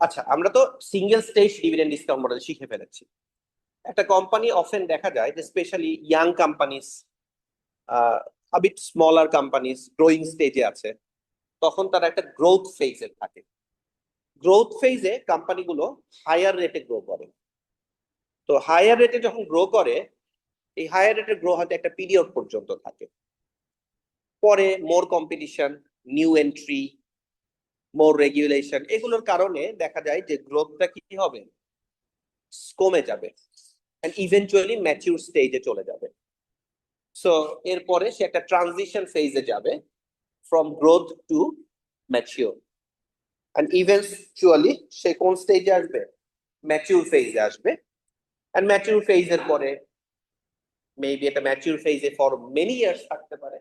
আচ্ছা, আমরা তো single stage dividend discount model শিখে ফেলেছি। একটা কোম্পানি অফেন দেখা যায় যে specially young companies, bit smaller companies growing স্টেজে আছে, তখন তারা একটা গ্রোথ ফেজে থাকে। গ্রোথ ফেজে কোম্পানিগুলো হায়ার রেটে গ্রো করে। তো হায়ার রেটে যখন গ্রো করে, এই হায়ার রেটে গ্রো হয়তো একটা পিরিয়ড পর্যন্ত থাকে। পরে মোর কম্পিটিশন, নিউ এন্ট্রি, মোর রেগুলেশন, এগুলোর কারণে দেখা যায় যে গ্রোথটা কি হবে, কমে যাবে, এন্ড ইভেন্চুয়ালি ম্যাচিউর স্টেজে চলে যাবে। সো এরপরে সে একটা ট্রানজিশন ফেজে যাবে, from growth to mature. And eventually সে কোন স্টেজে আসবে, ম্যাচিউর ফেজে আসবে। এন্ড ম্যাচিউর ফেজের পরে মেবি একটা ম্যাচিউর ফেজে ফর মেনি ইয়ার্স থাকতে পারে,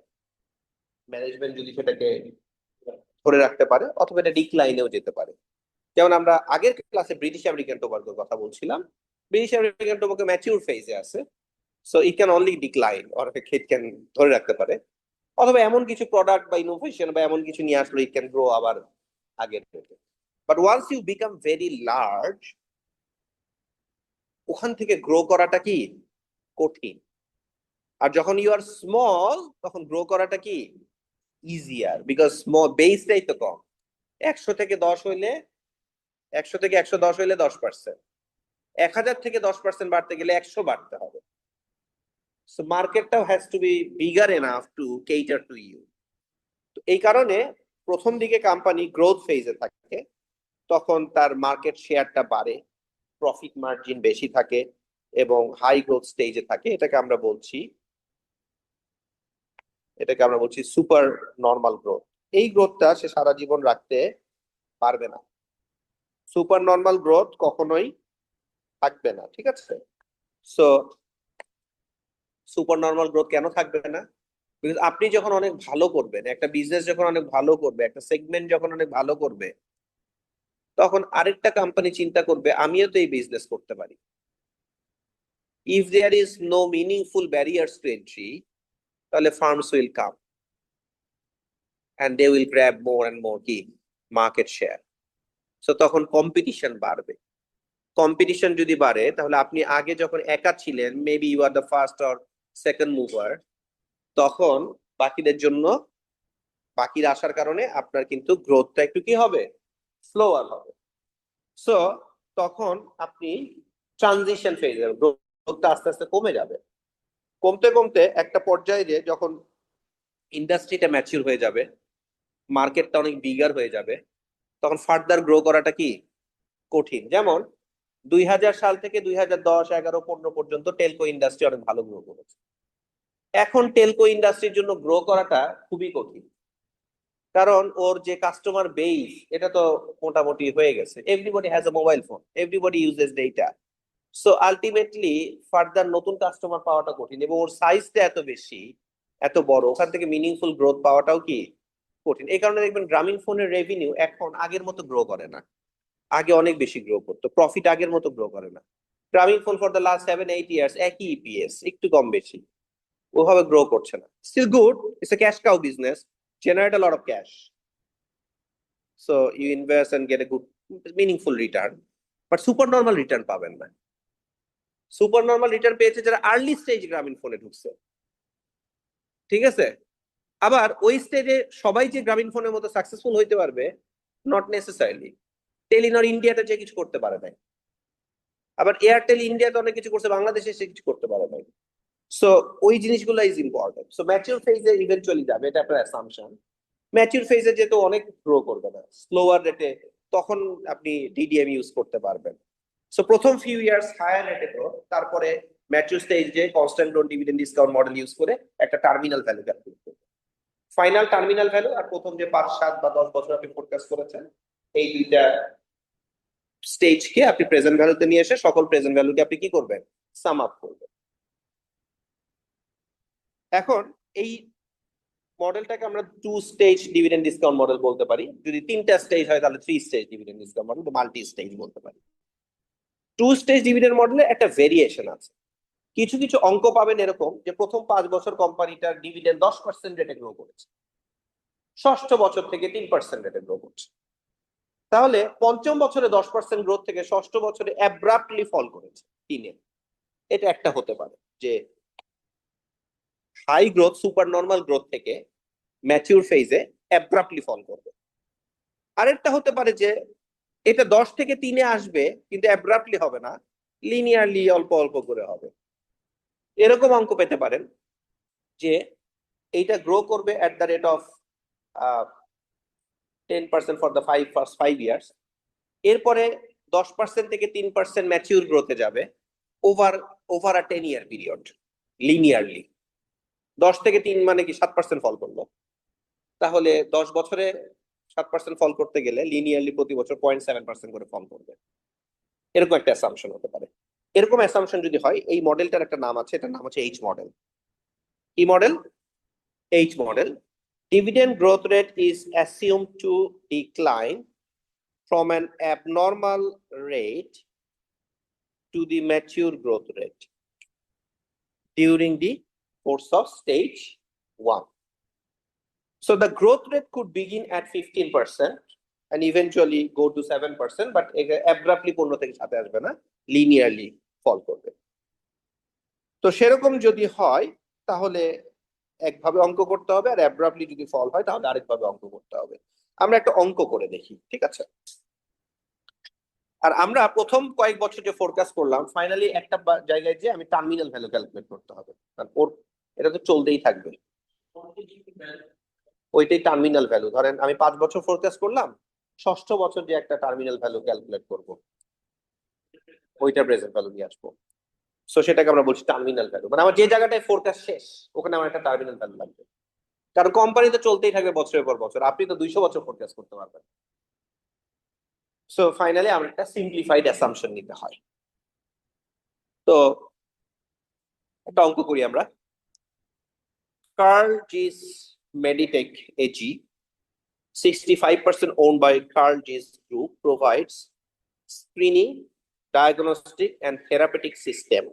ম্যানেজমেন্ট যদি সেটাকে ধরে রাখতে পারে, অথবা এটা ডিক্লাইনেও যেতে পারে। যেমন আমরা আগের ক্লাসে ব্রিটিশ আমেরিকান টোবাকোর কথা বলছিলাম, ব্রিটিশ আমেরিকান টোবাকো ম্যাচিউর ফেজে আছে, so it can only decline, or it can ধরে রাখতে পারে, অথবা এমন কিছু প্রোডাক্ট বা ইনোভেশন বা এমন কিছু নিয়ে আসলে ইট ক্যান গ্রো আবার আগের থেকে। But once you become very large, ওখান থেকে গ্রো করাটা কি কঠিন। আর যখন ইউ আর স্মল, তখন গ্রো করাটা কি ইজিয়ার, বিকজ স্মল বেসটাই তো কম। 100 থেকে 10 হইলে, 100 থেকে 110 হইলে 10%, 1000 থেকে 10% বাড়তে গেলে 100 বাড়তে হবে। সো মার্কেটটাও has to be bigger enough to cater to you. তো এই কারণে প্রথম দিকে কোম্পানি গ্রোথ ফেজে থাকে, তখন তার মার্কেট শেয়ারটা বাড়ে, প্রফিট মার্জিন বেশি থাকে এবং হাই গ্রোথ স্টেজে থাকে। এটাকে আমরা বলছি সুপার নর্মাল গ্রোথ। এই গ্রোথটা সে সারা জীবন রাখতে পারবে না, সুপার নর্মাল গ্রোথ কখনোই থাকবে না, ঠিক আছে? সো সুপার নর্মাল গ্রোথ কেন থাকবে না? বিকজ আপনি যখন অনেক ভালো করবেন, একটা বিজনেস যখন অনেক ভালো করবে, একটা সেগমেন্ট যখন অনেক ভালো করবে, তখন আরেকটা কোম্পানি চিন্তা করবে আমিও তো এই বিজনেস করতে পারি। If there is no meaningful barriers to entry, তাহলে firms will come and they will grab more and more কি মার্কেট শেয়ার। সো তখন কম্পিটিশন বাড়বে। কম্পিটিশন যদি বাড়ে, তাহলে আপনি আগে যখন একা ছিলেন, maybe you are the first or second mover, তখন বাকিদের জন্য, বাকির আসার কারণে আপনার কিন্তু গ্রোথটা একটু কি হবে, স্লোয়ার হবে। সো তখন আপনি ট্রানজিশন ফেজ, গ্রোথটা আস্তে আস্তে কমে যাবে। কমতে কমতে একটা পর্যায়ে যে যখন ইন্ডাস্ট্রিটা ম্যাচিউর হয়ে যাবে, মার্কেটটা অনেক বিগার হয়ে যাবে, তখন ফার্দার গ্রো করাটা কি কঠিন। যেমন 2000 সাল থেকে 2010, 11, 15 পর্যন্ত টেলকো ইন্ডাস্ট্রি অনেক ভালো গ্রো করেছে। এখন টেলকো ইন্ডাস্ট্রির জন্য গ্রো করাটা খুবই কঠিন, কারণ ওর যে কাস্টমার বেস, এটা তো মোটামুটি হয়ে গেছে। Everybody has a mobile phone, everybody uses data. So ultimately further নতুন কাস্টমার পাওয়াটা কঠিন, এবং ওর সাইজটা এত বেশি, এত বড়, ওখান থেকে মিনিংফুল গ্রোথ পাওয়াটাও কি কঠিন। এই কারণে দেখবেন গ্রামীণ ফোনের রেভিনিউ এখন আগের মতো গ্রো করে না। আগে অনেক বেশি গ্রো করতো, প্রফিট আগের মতো গ্রো করে না। Grameenphone for the last 7-8 years একই ইপিএস, একটু কম বেশি, ওভাবে গ্রো করছে না। Still good, it's a cash cow business, generate a lot of cash, so you invest and get a good meaningful return, but super normal return পাবেন না। Super normal return পেয়েছে যারা আর্লি স্টেজ গ্রামীণ ফোনে ঢুকছে, ঠিক আছে? আবার ওই স্টেজে সবাই যে গ্রামীণ ফোনের মতো সাকসেসফুল হইতে পারবে, নট নেসেসারিলি। টেলিনর ইন্ডিয়াতে যে কিছু করতে পারে নাই, আবার এয়ারটেল ইন্ডিয়াতে অনেক কিছু করছে, বাংলাদেশে সে কিছু করতে পারে নাই। সো ওই জিনিসগুলো ইজ ইম্পর্টেন্ট। সো ম্যাচিউর ফেজে ইভেন্চুয়ালি যাবে, এটা আপনার অ্যাসাম্পশন। ম্যাচিউর ফেজে যেহেতু অনেক গ্রো করবে না, স্লোয়ার রেটে, তখন আপনি ডিডিএম ইউজ করতে পারবেন। সো প্রথম ফিউ ইয়ার্স হায়ার রেটে গ্রো, তারপরে ম্যাচিউর স্টেজে constant growth dividend discount model use করে একটা টার্মিনাল ভ্যালু ক্যালকুলেট করবে। ফাইনাল টার্মিনাল ভ্যালু আর প্রথম যে 5, 7 বা 10 বছর আপনি ফোরকাস্ট করেছেন, এই দুইটা স্টেজকে আপনি প্রেজেন্ট ভ্যালুতে নিয়ে এসে সকল প্রেজেন্ট ভ্যালুকে আপনি কি করবেন, সাম আপ করবেন। এখন এই মডেলটাকে আমরা 2 স্টেজ ডিভিডেন্ড ডিসকাউন্ট মডেল বলতে পারি। যদি 3টা স্টেজ হয় তাহলে 3 স্টেজ ডিভিডেন্ড ডিসকাউন্ট মডেল বা মাল্টি স্টেজ বলতে পারি। 2 স্টেজ ডিভিডেন্ড মডেলে একটা ভেরিয়েশন আছে। কিছু কিছু অঙ্ক পাবেন এরকম যে প্রথম 5 বছর কোম্পানিটার ডিভিডেন্ড 10% রেটে গ্রো করেছে, ষষ্ঠ বছর থেকে 3% রেটে গ্রো করছে। তাহলে পঞ্চম বছরে 10% গ্রোথ থেকে ষষ্ঠ বছরে অ্যাব্রাপ্টলি ফল করেছে 3-এ। এটা একটা হতে পারে যে high growth super normal growth থেকে ম্যাচিউর ফেজে অ্যাব্রাপ্টলি ফল করবে। আরেকটা হতে পারে যে এটা 10 থেকে 3-এ আসবে কিন্তু অ্যাব্রাপ্টলি হবে না, লিনিয়ারলি অল্প অল্প করে হবে। এরকম অঙ্ক পেতে পারেন যে এইটা গ্রো করবে এট the rate of 10% for the first 5 years, এরপরে 10% থেকে 3% ম্যাচিউর গ্রোথে যাবে ওভার ওভার আ 10-year পিরিয়ড লিনিয়ারলি। 10 থেকে 3 মানে কি 7% ফল করলো, তাহলে 10 বছরে 7% ফল করতে গেলে লিনিয়ারলি প্রতি বছর 0.7% করে ফল করবে। এরকম একটা অ্যাসাম্পশন হতে পারে। এরকম অ্যাসাম্পশন যদি হয়, এই মডেলটার একটা নাম আছে, এটার নাম হচ্ছে এইচ মডেল। কি model? H model. Dividend growth rate is assumed to decline from an abnormal rate to the mature growth rate during the course of stage 1. So the growth rate could begin at 15% and eventually go to 7%, but abruptly 15 থেকে 7 আসবে না, linearly fall করবে। তো সেরকম যদি হয় তাহলে একভাবে অঙ্ক করতে হবে, আর অ্যাব্রাপ্টলি যদি ফল হয় তাহলে আরেকভাবে অঙ্ক করতে হবে। আমরা একটা অঙ্ক করে দেখি, ঠিক আছে? আর আমরা প্রথম কয়েক বছর যে ফোরকাস্ট করলাম, ফাইনালি একটা জায়গায় যে আমি টার্মিনাল ভ্যালু ক্যালকুলেট করতে হবে, কারণ ওর এটা তো চলতেই থাকবে। ওইটাই টার্মিনাল ভ্যালু। ধরেন আমি 5 বছর ফোরকাস্ট করলাম, ষষ্ঠ বছর যে একটা টার্মিনাল ভ্যালু ক্যালকুলেট করব, ওইটা প্রেজেন্ট ভ্যালু নিয়ে আসবো। সো সেটাকে আমরা বলছি টার্মিনাল ভ্যালু। মানে আমার যে জায়গাটায় ফোরকাস্ট শেষ, ওখানে আমার একটা টার্মিনাল ভ্যালু লাগবে। কারণ কোম্পানি তো চলতেই থাকবে বছরের পর বছর, আপনি তো 200 বছর ফোরকাস্ট করতে পারবেন। সো ফাইনালি আমরা একটা সিম্পলিফাইড অ্যাসাম্পশন নিতে হয়। তো একটা অঙ্ক করি আমরা। Carl G's Meditech AG, 65% owned by Carl G's Group, provides screening, diagnostic, and therapeutic system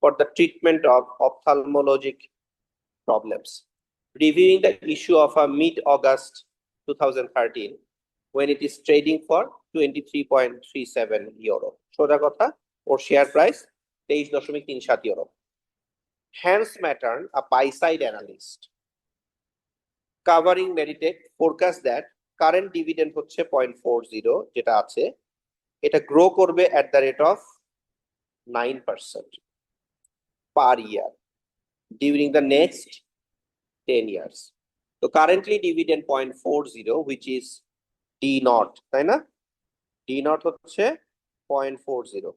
for the treatment of ophthalmologic problems. Reviewing the issue of mid-August 2013, when it is trading for 23.37 euro. সোজা কথা, ওর share price 23.37 euro. Hans Mattern, a buy-side analyst covering Meditech, forecast that current dividend হচ্ছে 0.40 যেটা আছে, এটা grow করবে at the rate of 9% per year during the next 10 years. So currently dividend 0.40, which is D naught, তাই না? D naught হচ্ছে 0.40,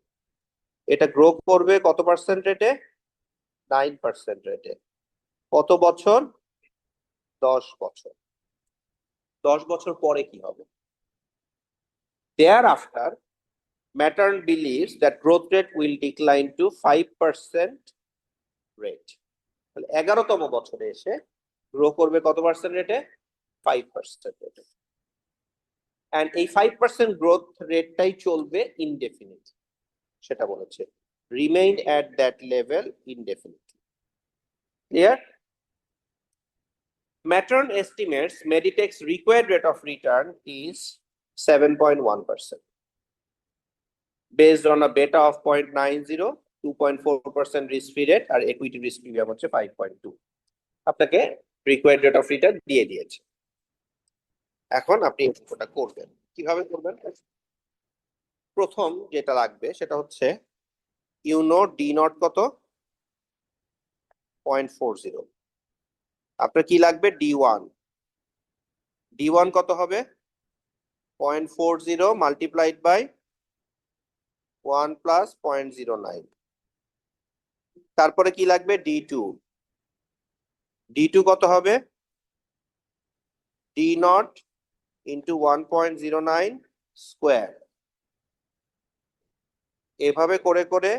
এটা grow করবে কত পার্সেন্ট রেটে? 9% রেটে। কত বছর? 10 বছর। 10 বছর পরে কি হবে? Thereafter, Mattern believes that growth rate will decline to 5% rate. 11তম বছরে এসে গ্রো করবে কত পার্সেন্ট রেটে? 5% রেটে। and এই 5% গ্রোথ রেটটাই চলবে ইনডেফিনিট, সেটা বলেছে, remain at that level indefinitely. Clear? Mattern estimates Meditech's required rate of return is 7.1%. Based on a beta of 0.90, 2.4% risk-free rate, R equity risk premium হচ্ছে 5.2. আপনাকে required rate of return দিয়ে দিয়েছে। এখন আপনি এটা করবেন, কিভাবে করবেন? প্রথম যেটা লাগবে সেটা হচ্ছে ইউনো ডি নট কত? 0.40। আপনার কি লাগবে? D1। D1 কত হবে? 0.40 মাল্টিপ্লাইড বাই 1 প্লাস 0.09। তারপরে কি লাগবে? D2। D2 কত হবে? D not into 1.09 square. এভাবে করে করে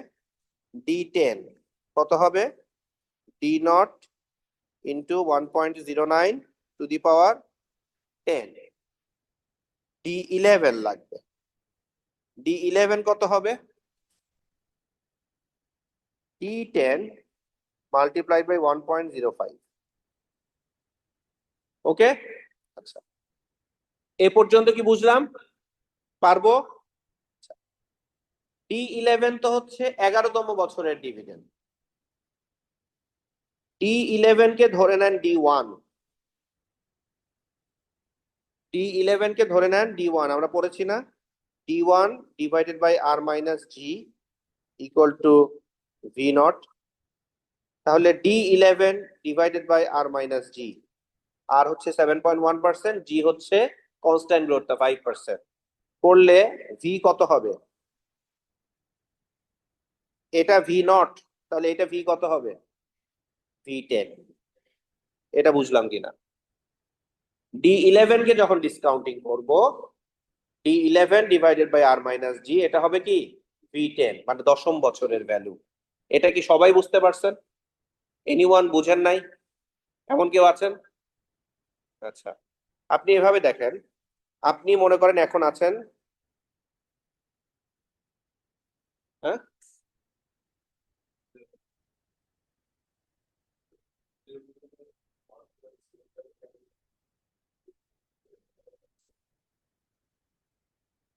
D10 কত হবে? D not into 1.09 two the power 10। D11 লাগবে। D11 কত হবে? D10 multiplied by 1.05। ওকে, আচ্ছা, এ পর্যন্ত কি বুঝলাম? পারবো? D11 তো হচ্ছে 11তম বছরের ডিভিডেন্ড। D11 কে ধরে নেন D1, D11 কে ধরে নেন D1, আমরা পড়েছি না? D1 divided by R minus G equal to V0। তাহলে D11 divided by R minus G, R হচ্ছে 7.1%, G হচ্ছে কনস্ট্যান্ট গ্রোথটা 5%, করলে V কত হবে? এটা V0, তাহলে এটা V কত হবে? V10। এটা বুঝলাম কিনা? D11 কে যখন ডিসকাউন্টিং করব, D11 divided by R minus G, এটা হবে কি? V10, মানে 10ম বছরের ভ্যালু। এটা কি সবাই বুঝতে পারছেন? এনিওয়ান বুঝেন নাই? এমন কেউ আছেন? আচ্ছা, আপনি এভাবে দেখেন, আপনি মনে করেন এখন আছেন, হ্যাঁ,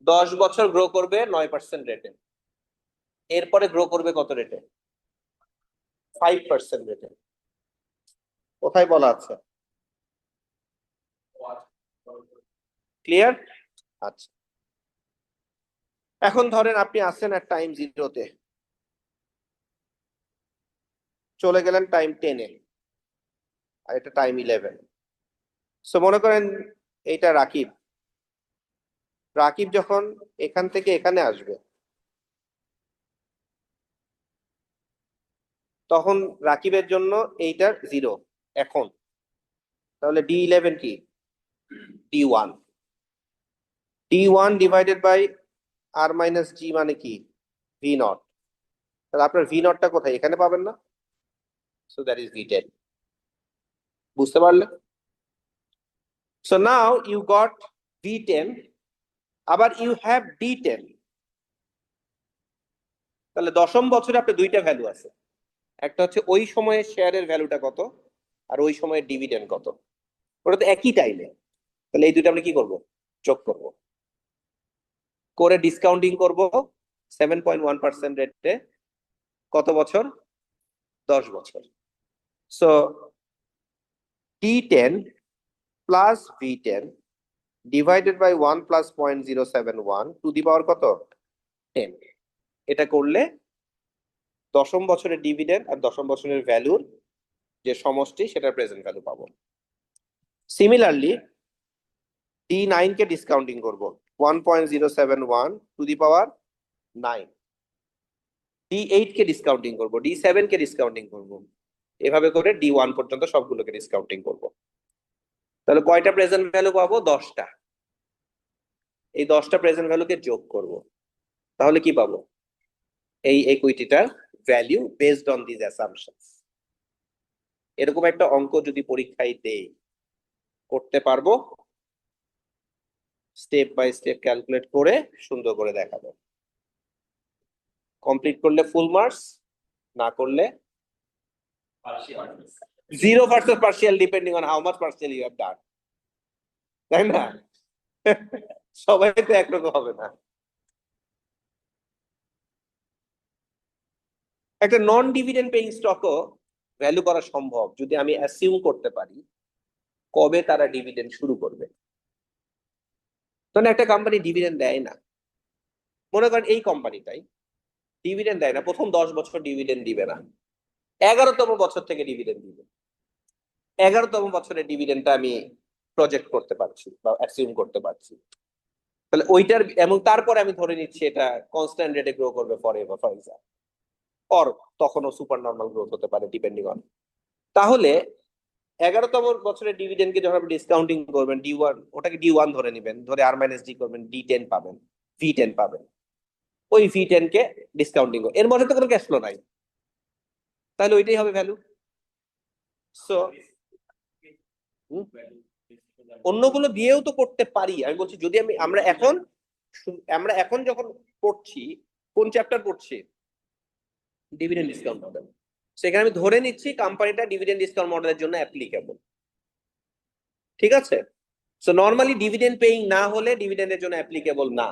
10 বছর গ্রো করবে 9% রেটে, এরপরে গ্রো করবে কত রেটে? 5% রেটে। কোথায় বলা আছে? ক্লিয়ার? আচ্ছা, এখন ধরেন আপনি আসছেন এক টাইম 0-তে, চলে গেলেন টাইম 10-এ, আর এটা টাইম 11। সো মনে করেন এইটা রাকিব, রাকিব যখন এখান থেকে এখানে আসবে, তখন রাকিবের জন্য এইটার 0 এখন। তাহলে D11 কি? D1। D1 divided by R minus G মানে কি? V0। তাহলে আপনার V0টা কোথায়? এখানে পাবেন না? So that is V10। বুঝতে পারলে? So now you got V10, আবার ইউ হ্যাভ D10। তাহলে 10ম বছরে আপনার দুইটা ভ্যালু আছে, একটা হচ্ছে ওই সময়ের শেয়ারের ভ্যালুটা কত, আর ওই সময়ের ডিভিডেন্ড কত। ওটা তো একই টাইমে, তাহলে এই দুটো আমরা কি করব? যোগ করব, করে ডিসকাউন্টিং করব 7.1% রেটে। কত বছর? 10 বছর। So D10 plus V10 divided by 1 plus 0.071 to the power কত? 10। এটা করলে 10ম বছরের ডিভিডেন্ড আর 10ম বছরের ভ্যালুর যে সমষ্টি, সেটার প্রেজেন্ট ভ্যালু পাবো। সিমিলারলি D9 কে ডিসকাউন্টিং করব 1.071 two the power 9। D8 K discounting করব, D7 কে ডিসকাউন্টিং করব, এভাবে করে D1 পর্যন্ত সবগুলোকে ডিসকাউন্টিং করব। তাহলে কয়টা প্রেজেন্ট ভ্যালু পাবো? 10টা। এই 10টা প্রেজেন্ট ভ্যালুকে যোগ করব, তাহলে কি পাবো? এই ইকুইটিটার ভ্যালু বেসড অন দিস অ্যাসাম্পশনস। এরকম একটা অঙ্ক যদি পরীক্ষায় দেই, করতে পারবো, স্টেপ বাই স্টেপ ক্যালকুলেট করে সুন্দর করে দেখাবো। কমপ্লিট করলে ফুল মার্কস, না করলে 0 versus partial, depending on how much partial you have done, তাই না? সবাই তো একরকম হবে না। একটা নন ডিভিডেন্ড পেইং স্টকও ভ্যালু করা সম্ভব যদি আমি অ্যাসিউম করতে পারি কবে তারা ডিভিডেন্ড শুরু করবে। তখন একটা কোম্পানি ডিভিডেন্ড দেয় না, মনে করেন এই কোম্পানিটাই ডিভিডেন্ড দেয় না, প্রথম 10 বছর ডিভিডেন্ড দিবে না, 11তম বছর থেকে ডিভিডেন্ড দিবে। 11তম বছরের ডিভিডেন্ডটা আমি প্রজেক্ট করতে পারছি বা অ্যাসিউম করতে পারছি। তাহলে ওইটার, এবং তারপরে আমি ধরে নিচ্ছি এটা কনস্ট্যান্ট রেটে গ্রো করবে for ever, for example, or তখনও সুপার নর্মাল গ্রোথ হতে পারে ডিপেন্ডিং অন। তাহলে 11তম বছরের ডিভিডেন্ডকে যখন আপনি ডিসকাউন্টিং করবেন, D1, ওটাকে D1 ধরে নেবেন, ধরে R মাইনাস D করবেন, D10 পাবেন, V10 পাবেন। ওই V10 কে ডিসকাউন্টিং, এর মধ্যে তো কোনো ক্যাশ ফ্লো নাই, তাহলে ওইটাই হবে ভ্যালু। সো অন্যগুলো দিয়েও তো করতে পারি, আমি বলছি যদি আমরা এখন যখন পড়ছি, কোন চ্যাপ্টার পড়ছি? Dividend discount model. সেখানে আমি ধরে নিচ্ছি কোম্পানিটা ডিভিডেন্ড ডিসকাউন্ট মডেলের জন্য অ্যাপ্লিকেবল, ঠিক আছে? সো নর্মালি ডিভিডেন্ড পেইং না হলে ডিভিডেন্ডের জন্য অ্যাপ্লিকেবল না।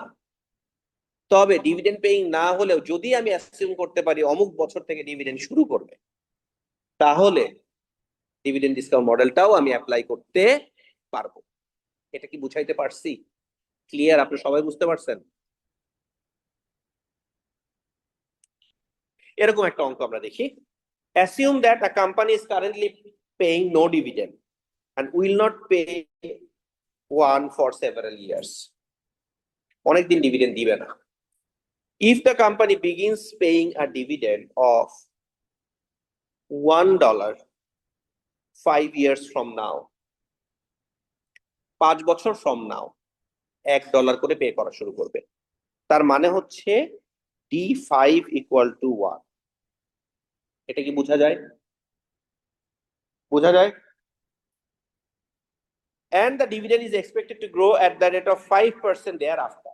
তবে ডিভিডেন্ড পেইং না হলেও যদি আমি অ্যাসিউম করতে পারি অমুক বছর থেকে ডিভিডেন্ড শুরু করবে, তাহলে ডিভিডেন্ড ডিসকাউন্ট মডেলটাও আমি অ্যাপ্লাই করতে পারবো। এটা কি বুঝাইতে পারছি? ক্লিয়ার? আপনি সবাই বুঝতে পারছেন? এরকম একটা অঙ্ক আমরা দেখি। Assume that a company is currently paying no dividend and will not pay one for several years. অনেকদিন ডিভিডেন্ড দিবে না। If the company begins paying a dividend of $1 5 years from now, 5 বছর from now $1 করে pay করা শুরু করবে, তার মানে হচ্ছে D5 equal to 1। এটা কি বোঝা যায়? বোঝা যায়? And the dividend is expected to grow at the rate of 5% thereafter.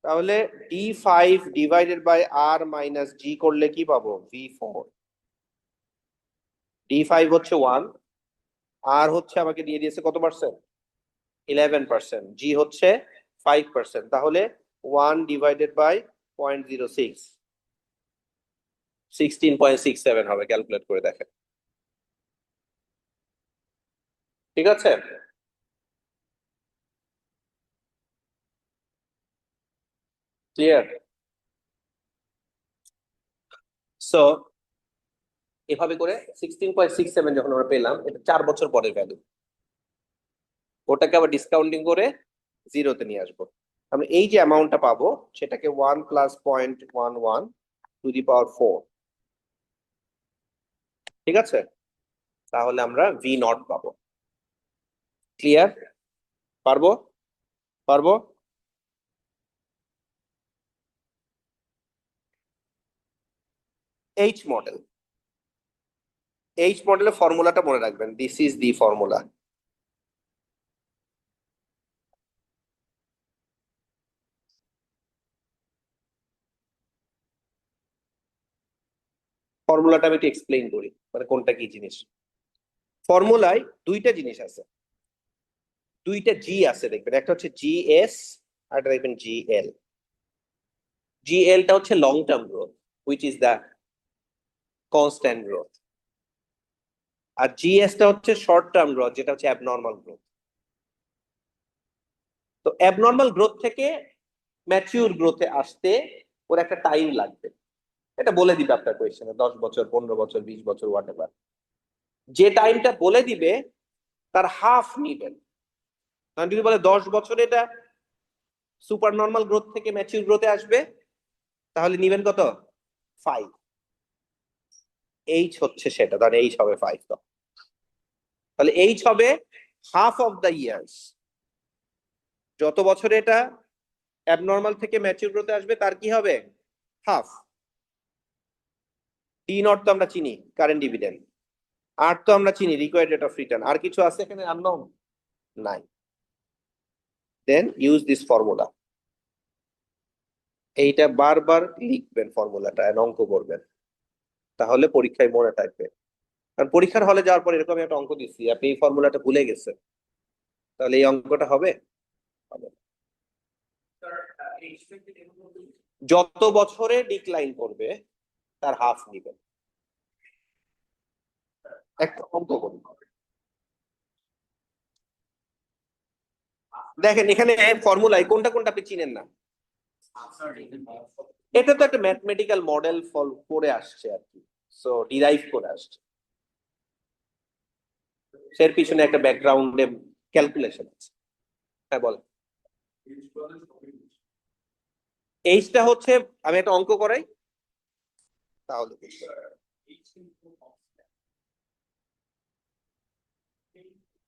তাহলে D5 divided by R minus G করলে কি পাবো? V4। D5 হচ্ছে 1, R হচ্ছে আমাকে দিয়ে দিয়েছে কত পার্সেন্ট? 11%, G হচ্ছে 5%, তাহলে 1 divided by 0.06, 16.67 হবে। ক্যালকুলেট করে দেখেন। ঠিক আছে? ক্লিয়ার? সো এভাবে করে 16.67 যখন আমরা পেলাম, এটা 4 বছর পরের ভ্যালু। ওটাকে আবার ডিসকাউন্টিং করে জিরোতে নিয়ে আসবো। আমি এই যে অ্যামাউন্টটা পাবো সেটাকে 1 প্লাস 0.11 টু দি পাওয়ার 4। ঠিক আছে? তাহলে আমরা ভি নট পাবো। ক্লিয়ার? পারবো? পারবো? H model. এইচ মডেলের ফর্মুলাটা মনে রাখবেন, দিস ইজ দি ফর্মুলা। ফর্মুলাটা আমি একটু এক্সপ্লেইন করি, মানে কোনটা কি জিনিস। ফর্মুলায় দুইটা জিনিস আছে, দুইটা জি আছে দেখবেন, একটা হচ্ছে জিএস আর একটা দেখবেন জিএল। জিএলটা হচ্ছে long term growth, which is the constant growth, আর জিএসটা হচ্ছে শর্ট টার্ম গ্রোথ, যেটা হচ্ছে অ্যাবনর্মাল গ্রোথ। তো অ্যাবনর্মাল গ্রোথ থেকে ম্যাচিউর গ্রোথে আসতে ওর একটা টাইম লাগবে, এটা বলে দিবে আপনার কোয়েশ্চেনে, 10 বছর, 15 বছর, 20 বছর, হোয়াট এভার। যে টাইমটা বলে দিবে তার হাফ নিবেন। কারণ যদি বলে 10 বছরে এটা সুপার নর্মাল গ্রোথ থেকে ম্যাচিউর গ্রোথে আসবে, তাহলে নিবেন কত? 5। এইচ হচ্ছে সেটা, তাহলে এইচ হবে 5। তো তাহলে এইচ হবে হাফ অফ দ্য ইয়ার্স। যত বছরে এটা অ্যাবনর্মাল থেকে ম্যাচিউর গ্রোথে আসবে তার কি হবে? হাফ। টি নট তো আমরা চিনি, কারেন্ট ডিভিডেন্ড। আর তো আমরা চিনি রিকোয়ার্ড রেট অফ রিটার্ন। আর কিছু আছে এখানে আননোন? নাই। Then use this formula. এইটা বারবার লিখবেন ফর্মুলাটা, অঙ্ক করবেন, তাহলে পরীক্ষায় মনে থাকবে। কারণ পরীক্ষার হলে যাওয়ার পর এরকম একটা অঙ্ক দিচ্ছি, আপনি এই ফর্মুলাটা ভুলে গেছেন, তাহলে এই অঙ্কটা হবে? হবে না। যত বছরে ডিক্লাইন করবে তার হাফ নিবেন। একটা অঙ্ক করুন, দেখেন এখানে ফর্মুলায় কোনটা কোনটা আপনি চিনেন না। এটা তো একটা ম্যাথমেটিক্যাল মডেল ফল করে আসছে আর কি, সো ডিরাইভ করে আসছে, এর পিছনে একটা ব্যাকগ্রাউন্ডে ক্যালকুলেশন আছে। হ্যাঁ বল। এইচটা হচ্ছে, আমি একটা অঙ্ক করাই তাহলে বুঝতে পারবেন।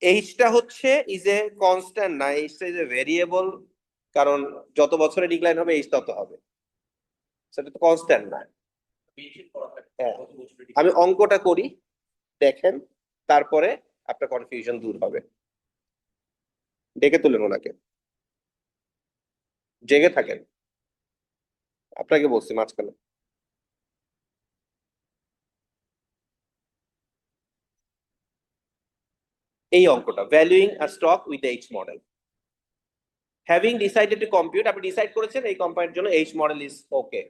এইচটা হচ্ছে ইজ এ কনস্ট্যান্ট না, এইচটা ইজ এ ভেরিয়েবল, কারণ যত বছরে ডিক্লাইন হবে এইচ তত হবে, সেটা তো কনস্ট্যান্ট না। হ্যাঁ, আমি অঙ্কটা করি, দেখেন, তারপরে আপনার কনফিউশন দূর হবে। ডেকে তুলেন ওনাকে, জেগে থাকেন, আপনাকে বলছি মাঝখানে। এই অঙ্কটা valuing a stock with H model. Having decided to compute, আপনি ডিসাইড করেছেন এই কোম্পানির জন্য এইচ মডেল ইজ ওকে।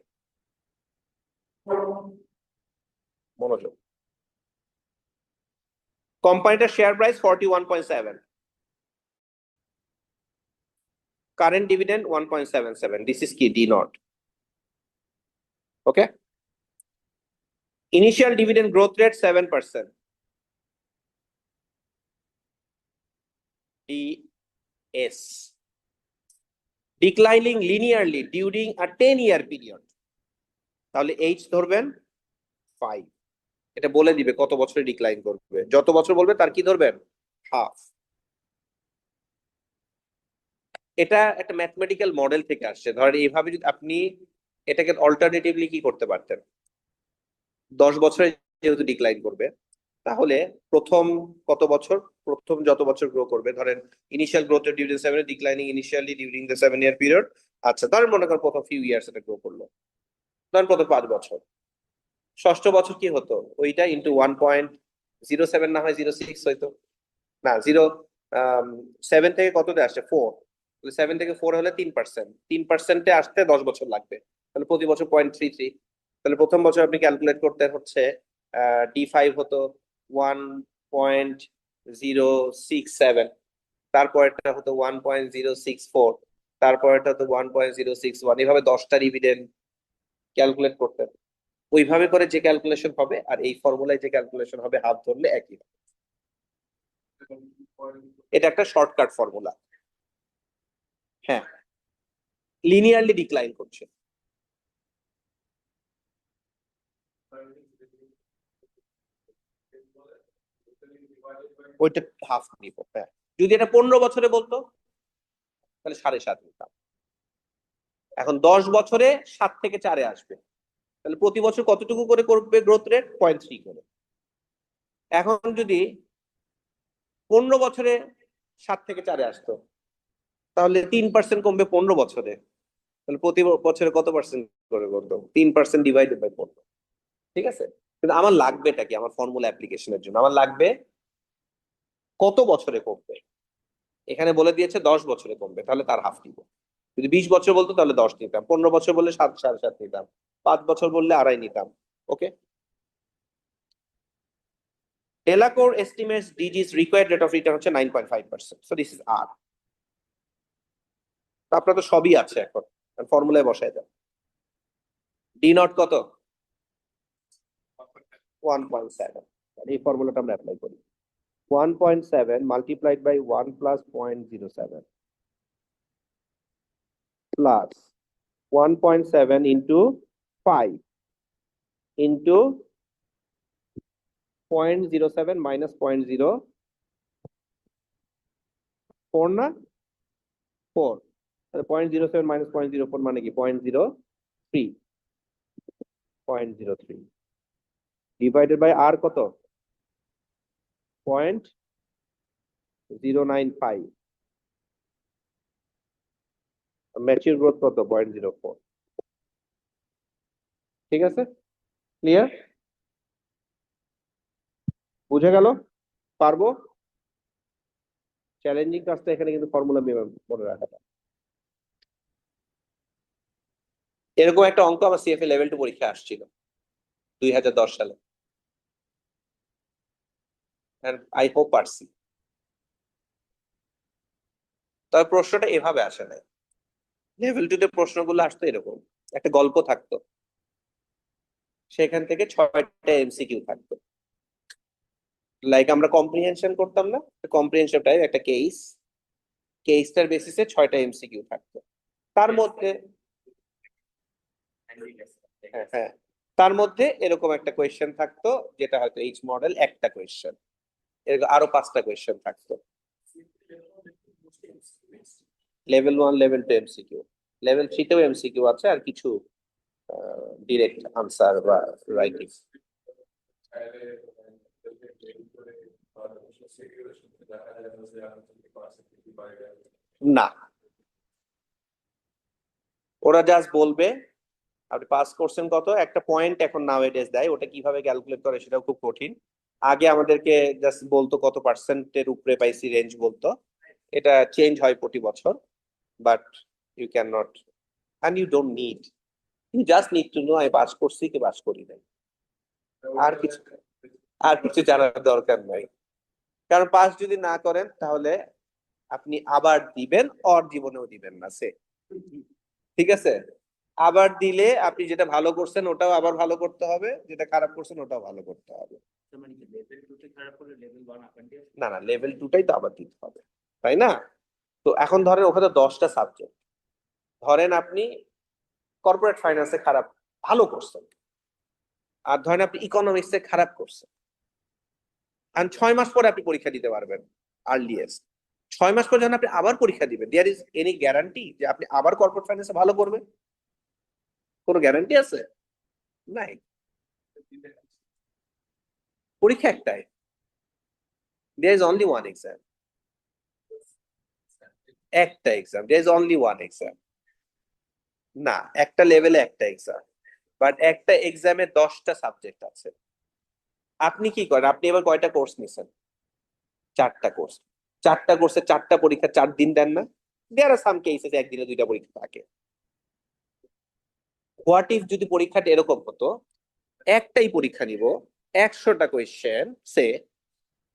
মনোযোগ। কোম্পানিটার share price 41.7, current dividend 1.77, this is কি D naught. Okay, initial dividend growth rate 7%, DS, declining linearly during a 10-year period, তাহলে H ধরবেন 5, এটা বলে দিবে কত বছরে ডিক্লাইন করবে, যত বছর বলবে তার কি ধরবেন, হাফ। এটা একটা ম্যাথমেটিক্যাল মডেল থেকে আসছে। ধরেন এইভাবে যদি আপনি এটাকে অল্টারনেটিভলি কি করতে পারতেন, 10 বছরে যেহেতু ডিক্লাইন করবে, তাহলে প্রথম কত বছর, প্রথম যত বছর গ্রো করবে, ধরেন initial growth rate during 7 declining initially during the 7-year period. আচ্ছা, ধরেন মনে করেন প্রথম ফিউ ইয়ার্স এটা গ্রো করলো, ধরেন প্রথম 5 বছর, ষষ্ঠ বছর কি হতো, ওইটা ইন্টু 1.07 না হয় 0.6 হইতো, না 0.7 থেকে কততে আসছে 4, 7 থেকে 4 হলে 3%, 3%-এ আসতে 10 বছর লাগবে, তাহলে প্রতি বছর 0.33, তাহলে প্রথম বছর আপনি ক্যালকুলেট করতে হচ্ছে D5 হতো 1.067, তারপরটা হতো 1.064, তারপরটা হতো 1.061, এভাবে 10টা ডিভিডেন্ড ক্যালকুলেট করতে, ওইভাবে করে যে ক্যালকুলেশন হবে আর এই ফর্মুলায় যে ক্যালকুলেশন হবে হাফ ধরলে একই হবে। এটা একটা শর্টকাট ফর্মুলা। হ্যাঁ, লিনিয়ারলি ডিক্লাইন করছে। ওইটা হাফ নিব। হ্যাঁ, যদি এটা 15 বছরে বলতো তাহলে 7.5 নিতাম। এখন 10 বছরে 7 থেকে 4-এ আসবে, তাহলে প্রতি বছর কতটুকু করে করবে গ্রোথ রেট, 0.3 করে। এখন যদি 15 বছরে 7 থেকে 4-এ আসতো, তাহলে 3% কমবে 15 বছরে, তাহলে প্রতি বছরে কত পার্সেন্ট করে করতো, 3% ডিভাইডেড বাই 15। ঠিক আছে, কিন্তু আমার লাগবেটা কি, আমার ফর্মুলা অ্যাপ্লিকেশনের জন্য আমার লাগবে কত বছরে কমবে। এখানে বলে দিয়েছে 10 বছরে কমবে, তাহলে তার হাফ নিব। যদি 20 বছর বলতো তাহলে 10 নিতাম, 15 বছর বললে 7, 7.5 নিতাম, 5 বছর বললে 2.5 নিতাম। ওকে, Delacour estimates DG's required rate of return হচ্ছে 9.5%, so this is R। আপনার তো সবই আছে, এখন ফর্মুলায় বসায় দেন। ডি নট কত, 1.7, এই ফর্মুলাটা আমরা অ্যাপ্লাই করি। 1.7 multiplied by 1 plus 0.07 plus 1.7 into 5 into 0.07 minus 0.04 না 4, তাহলে 0.07 minus 0.04 মানে কি 0.03, 0.03 divided by R কত 0.095, ম্যাচিউর গ্রোথ কত 0.04। ঠিক আছে, ক্লিয়ার, বুঝে গেল, পারবো। চ্যালেঞ্জিং কাজটা এখানে কিন্তু ফর্মুলা মনে রাখাটা। এরকম একটা অঙ্ক আমার সিএফএ লেভেল 2 পরীক্ষা আসছিল 2010 সালে, আই হোপ পারছি। তবে প্রশ্নটা এভাবে আসে নাই, লেভেল 2 তে প্রশ্নগুলো আসতো এরকম, একটা গল্প থাকতো, সেখান থেকে 6টা এমসিকিউ থাকতো, লাইক আমরা কম্প্রিহেনশন করতাম না, কম্প্রিহেনশন টাইপ একটা কেসটার বেসিসে 6টা এমসিকিউ থাকতো, তার মধ্যে হ্যাঁ হ্যাঁ তার মধ্যে এরকম একটা কোয়েশ্চেন থাকতো, যেটা হয়তো এইচ মডেল একটা কোয়েশ্চেন, এরকম আরো 5টা কোয়েশ্চেন থাকতো। লেভেল 1 লেভেল 2 এমসিকিউ, লেভেল 3 তেও এমসিকিউ আছে, আর কিছু ডিরেক্ট আনসার বা রাইটিং। না, ওরা জাস্ট বলবে আপনি পাস করছেন কত, একটা পয়েন্ট এখন নাওএডেজ দেয়, ওটা কিভাবে ক্যালকুলেট করে সেটাও খুব কঠিন। আগে আমাদেরকে জাস্ট বলতো কত পার্সেন্টের উপরে পাইছি, রেঞ্জ বলতো, এটা চেঞ্জ হয় প্রতি বছর। But you can not, and you don't need, you just need to know আমি পাস করছি কি পাস করি নাই। আর কিছু জানার দরকার নাই। কারণ পাস যদি না করেন তাহলে আপনি আবার দিবেন, অর জীবনেও দিবেন না সে, ঠিক আছে? আবার দিলে আপনি যেটা ভালো করছেন ওটাও আবার ভালো করতে হবে, যেটা খারাপ করছেন ওটাও ভালো করতে হবে। না না, লেভেল 2টাই তো আবার দিতে হবে, তাই না? তো এখন ধরেন ওখানে 10টা সাবজেক্ট, ধরেন আপনি কর্পোরেট ফাইন্যান্সে খারাপ ভালো করছেন, আর ধরেন আপনি ইকোনমিক্সে খারাপ করছেন, আর 6 মাস পরে আপনি পরীক্ষা দিতে পারবেন আর্লিয়েস্ট। 6 মাস পর যখন আপনি আবার পরীক্ষা দিবেন, দেয়ার ইজ এনি গ্যারান্টি যে আপনি আবার কর্পোরেট ফাইন্যান্সে ভালো করবেন? কোনো গ্যারান্টি আছে? নাই। পরীক্ষা একটাই, there is only one exam, একটা exam, there is only one exam. না, একটা লেভেলে একটা এক্সাম, বাট একটা এক্সামে 10টা সাবজেক্ট আছে। আপনি কি করেন, আপনি এবার কয়টা কোর্স নিছেন? 4টা কোর্স। 4টা কোর্সে 4টা পরীক্ষা 4 দিন দেন না? দেয়ার আর সাম কেসেস একদিনে 2টা পরীক্ষা থাকে। হোয়াট ইফ যদি পরীক্ষাটা এরকম হতো, একটাই পরীক্ষা নিব, 100টা কোয়েশ্চেন সে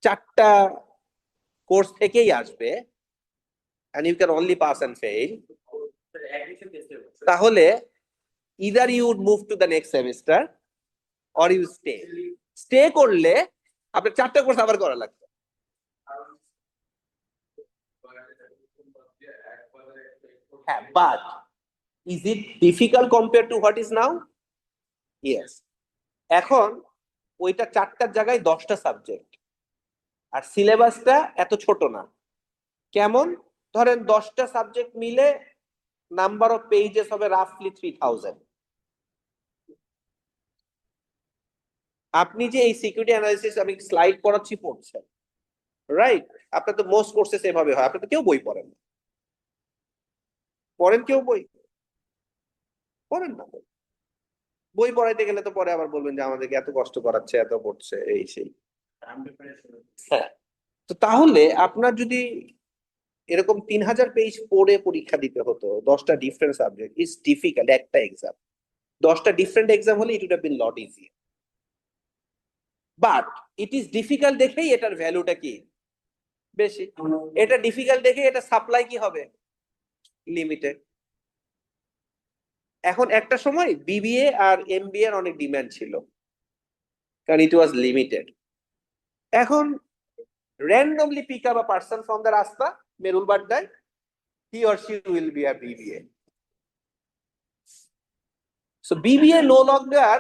4টা কোর্স থেকেই আসবে, and you can only pass and fail, তাহলে either you would move to the next semester or you stay করলে আপনার 4টা কোর্স আবার করা লাগবে। হ্যাঁ, but is it difficult compared to what is now? Yes. এখন ওইটা 4টার জায়গায় 10টা সাবজেক্ট, আর সিলেবাসটা এত ছোট না। কেমন? ধরেন 10টা সাবজেক্ট মিলে নাম্বার অফ পেজেস হবে রাফলি 3000। আপনি যে এই সিকিউরিটি অ্যানালিসিস আমি স্লাইড পড়াচ্ছি পড়ছেন, রাইট? আপনার তো মোস্ট কোর্সেস এভাবে হয়, আপনার তো কেউ বই পড়েন না। পড়েন কেউ বই? পড়েন না। বই পড়াইতে গেলে তো পরে আবার বলবেন যে আমাদেরকে এত কষ্ট করাচ্ছে, এত পড়ছে, এই সেই। হ্যাঁ, তো তাহলে আপনার যদি এরকম 3000 পেজ পড়ে পরীক্ষা দিতে হতো 10টা ডিফারেন্ট সাবজেক্ট, ইজ ডিফিকাল্ট একটা এক্সাম। 10টা ডিফারেন্ট এক্সাম হলে it would have been lot easy, but it is difficult দেখেই এটার ভ্যালুটা কি বেশি। এটা ডিফিকাল্ট দেখে এটা সাপ্লাই কি হবে লিমিটেড। এখন একটা সময় বিবিএ আর এমবিএ এর অনেক ডিমান্ড ছিল, কারণ ইট ওয়াজ লিমিটেড। এখন randomly pick up a person from the rasta, Merul Baddai, he or she will be a BBA. So BBA no longer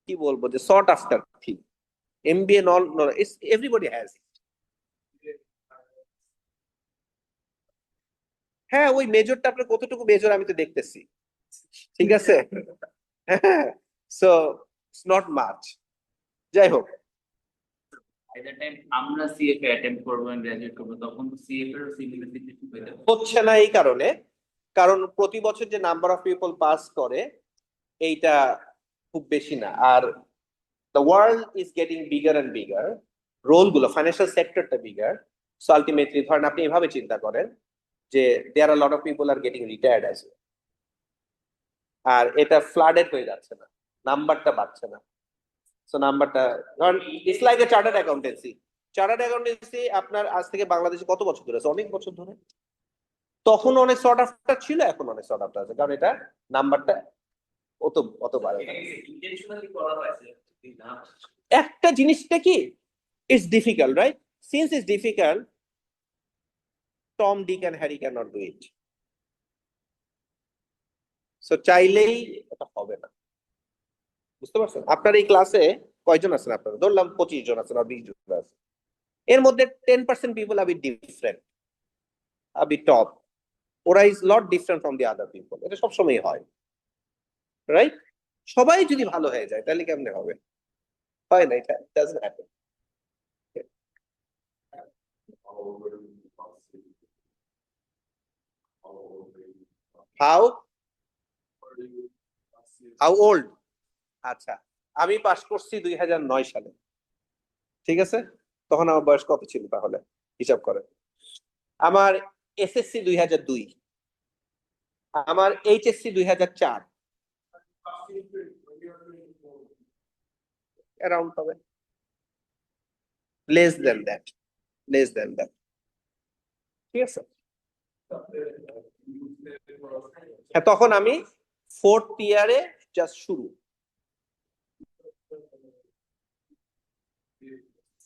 কি বলবো যে sought after thing. MBA no, it's everybody has it. হ্যাঁ, ওই মেজরটা আপনার কতটুকু major আমি তো দেখতেছি, ঠিক আছে? So it's not much. যাই হোক, আমরা সিএফএ অ্যাটেম্প করব, গ্রাজুয়েট করব, তখন তো সিএফএ এর সিমিলারিটি হয়ে যাবে। হচ্ছে না এই কারণে, কারণ প্রতি বছর যে নাম্বার অফ পিপল পাস করে এইটা খুব বেশি না। আর the world is getting bigger and bigger, role গুলো ফাইন্যান্সিয়াল সেক্টরটা বিগার। সো আলটিমেটলি ধরেন আপনি এভাবে চিন্তা করেন যে there are lot of people are getting retired as, আর এটা ফ্লাডেড হয়ে যাচ্ছে না, নাম্বারটা বাড়ছে না। সো নাম্বারটা ধরেন it's like a chartered accountancy. Chartered accountancy আপনার আজ থেকে বাংলাদেশে কত বছর ধরে আছে? অনেক বছর ধরে। তখন অনেক শর্ট আফটার ছিল, এখন অনেক শর্ট আফটার আছে, কারণ এটা নাম্বারটা অত বাড়ে না। ইন্টেনশনালি করা হয়েছে না। একটা জিনিসটা কি, it's difficult, right? Since it's difficult, Tom, Dick and Harry cannot do it. So চাইলেই এটা হবে না, বুঝতে পারছেন? আপনার এই ক্লাসে কয়জন আছেন? আপনারা ধরলাম 25 জন আছেন আর 20 জন আছেন, এর মধ্যে 10% people are bit different, a bit top. ওরা is lot different from the other people. এটা সবসময় হয়, রাইট? সবাই যদি ভালো হয়ে যায় তাহলে কেমনে হবে? হয় না, এটা doesn't happen. How old? আচ্ছা, আমি পাস করছি 2009 সালে, ঠিক আছে? তখন আমার বয়স কত ছিল তাহলে হিসাব করেন। আমার এসএসসি 2002, আমার এইচএসসি 2004, অ্যারাউন্ড হবে, less than that, less than that. ঠিক আছে, হ্যাঁ তখন আমি 4th ইয়ারে জাস্ট শুরু,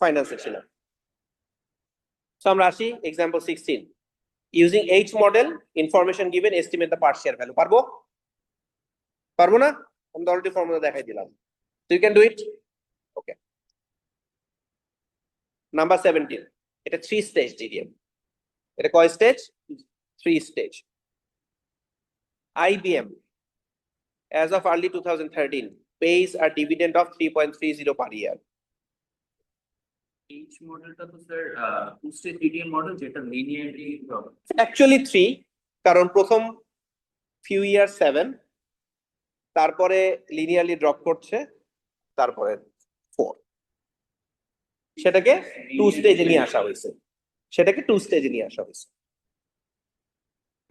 ফাইন্যান্সে ছিলাম। So আমরা আসি example 16, using H model, information given, estimate the per share value. পারবো? পারবো না? আমি অলরেডি ফর্মুলা দেখাই দিলাম। So you can do it. Okay. Number 17, এটা 3 স্টেজ ডিডিএম। এটা কয় stage? 3 stage. IBM as of early 2013 pays a dividend of 3.30 per year. H মডেলটা তো sir two stage DDM model, যেটা লিনিয়ারলি Actually 3, কারণ প্রথম few years 7, তারপরে linearly drop করছে, তারপরে 4। সেটাকে 2 স্টেজে নিয়ে আসা হয়েছে, সেটাকে 2 স্টেজে নিয়ে আসা হয়েছে।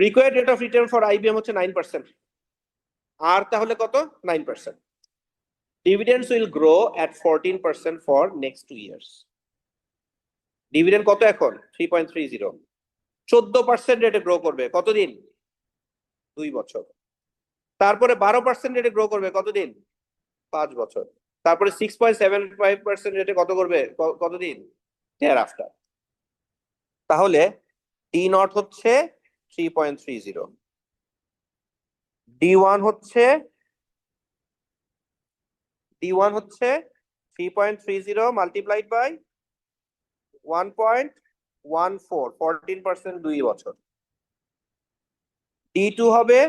Required rate of return for IBM হচ্ছে 9%, আর তাহলে কত? 9%। ডিভিডেন্ডস will grow at 14% for next 2 years. Dividend কত এখন? 3.30, 14% রেটে গ্রো করবে কতদিন? 2 বছর। তারপরে 12% রেটে গ্রো করবে কতদিন? 5 বছর। তারপরে 6.75% রেটে কত করবে? কতদিন? thereafter। তাহলে ডি নট হচ্ছে 3.30, D1 হচ্ছে 3.30 মাল্টিপ্লাইড বাই 1.14, 14% 2 বছর। D2 হবে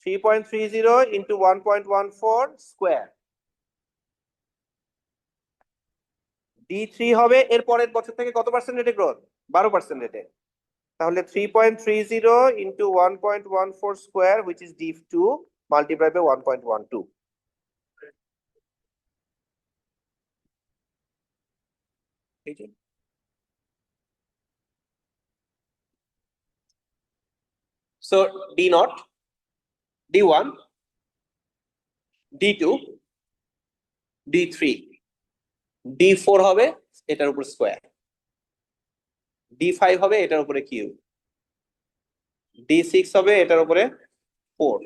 3.30 into 1.14 স্কোয়ার। D3 হবে এর পরের বছর থেকে কত পার্সেন্ট রেটে গ্রোথ? 12% রেটে। তাহলে 3.30 into 1.14 square which is D2 multiplied by 1.12। So D naught, D1, D2, D3, D4 হবে এটার উপর স্কোয়ার, D5 হবে এটার উপরে কিউব, D6 হবে এটার উপরে 4।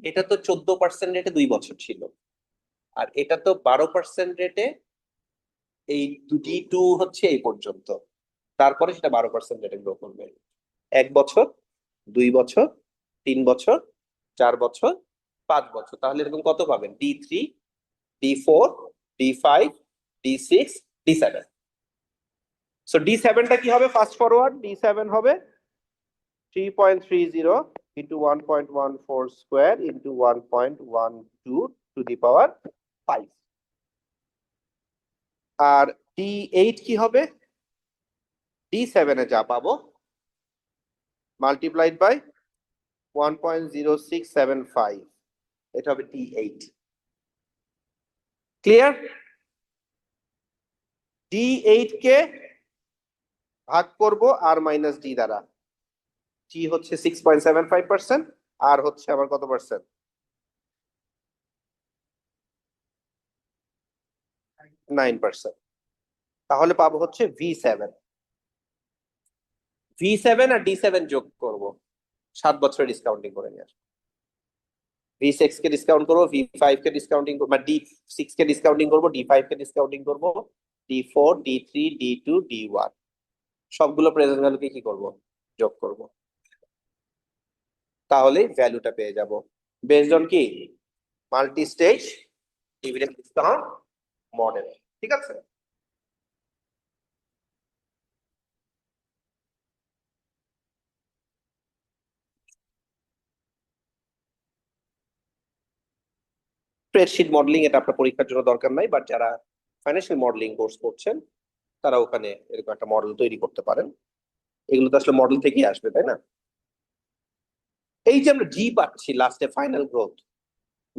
এটা তো 14% রেটে 2 বছর ছিল, আর এটা তো 12% রেটে এই D2 হচ্ছে এই পর্যন্ত, তারপরে সেটা 12% রেটে গ্রো করবে। 1 বছর, 2 বছর, 3 বছর, 4 বছর, 5 বছর। তাহলে এরকম কত পাবেন? D3, D4, D5, D6, D7। So D7টা কি হবে? ফাস্ট ফরওয়ার্ড, D7 হবে 3.30 into 1.14 square into 1.12 to the power 5। R D8 কি হবে? D7 এ যা পাবো মাল্টিপ্লাইড বাই 1.0675, এটা হবে D8। ক্লিয়ার? D8 কে ভাগ করব আর মাইনাস ডি দ্বারা। T হচ্ছে 6.75%, আর হচ্ছে আমার কত পার্সেন্ট? 9%। তাহলে পাবো হচ্ছে V7। V7 আর D7 যোগ করব, 7 বছরের ডিসকাউন্টিং করে নিয়ে আসবো। V6 কে ডিসকাউন্ট করবো, V5 কে ডিসকাউন্টিং করবো, মানে D6 কে ডিসকাউন্টিং করবো, D5 কে ডিসকাউন্টিং করবো, D4, D3, D2, D1 সবগুলো প্রেজেন্ট ভ্যালুকে কি করব? যোগ করব। তাহলে ভ্যালুটা পেয়ে যাব বেসড অন কি? Multi stage dividend discount model. ঠিক আছে? স্প্রেডশিট মডেলিং এটা আপনার পরীক্ষার জন্য দরকার নাই, বাট যারা ফাইন্যান্সিয়াল মডেলিং কোর্স করছেন তারা ওখানে এরকম একটা মডেল তৈরি করতে পারেন। এগুলো তো আসলে মডেল থেকেই আসবে, তাই না? এই যে আমরা জি পাচ্ছি লাস্টে, ফাইনাল গ্রোথ,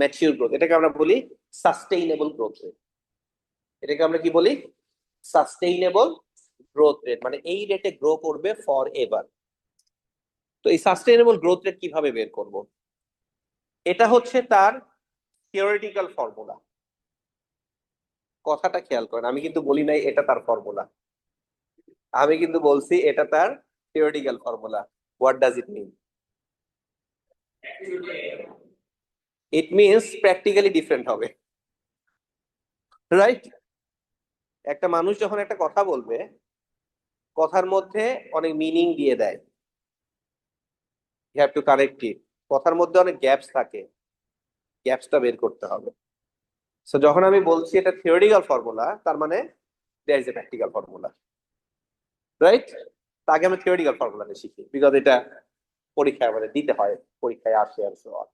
ম্যাচিউর গ্রোথ, এটাকে আমরা বলি সাস্টেইনেবল গ্রোথ রেট। এটাকে আমরা কি বলি? সাস্টেইনেবল গ্রোথ রেট, মানে এই রেটে গ্রো করবে ফর এভার। তো এই সাস্টেইনেবল গ্রোথ রেট কিভাবে বের করব? এটা হচ্ছে তার থিওরিটিক্যাল ফর্মুলা। কথাটা খেয়াল করেন, আমি কিন্তু বলি নাই এটা তার ফর্মুলা, আমি কিন্তু বলছি এটা তার theoretical formula. What does it mean? It means practically different হবে, রাইট? একটা মানুষ যখন একটা কথা বলবে, কথার মধ্যে অনেক মিনিং দিয়ে দেয়, you have to correct it. কথার মধ্যে অনেক গ্যাপস থাকে, গ্যাপসটা বের করতে হবে। সো যখন আমি বলছি এটা থিওরিটিক্যাল ফর্মুলা, তার মানে there is a practical formula, right? তাকে আমি থিওরিটিক্যাল ফর্মুলাটা শিখি, বিকজ এটা পরীক্ষায় আমাদের দিতে হয়, পরীক্ষায় আসে আর সো অন।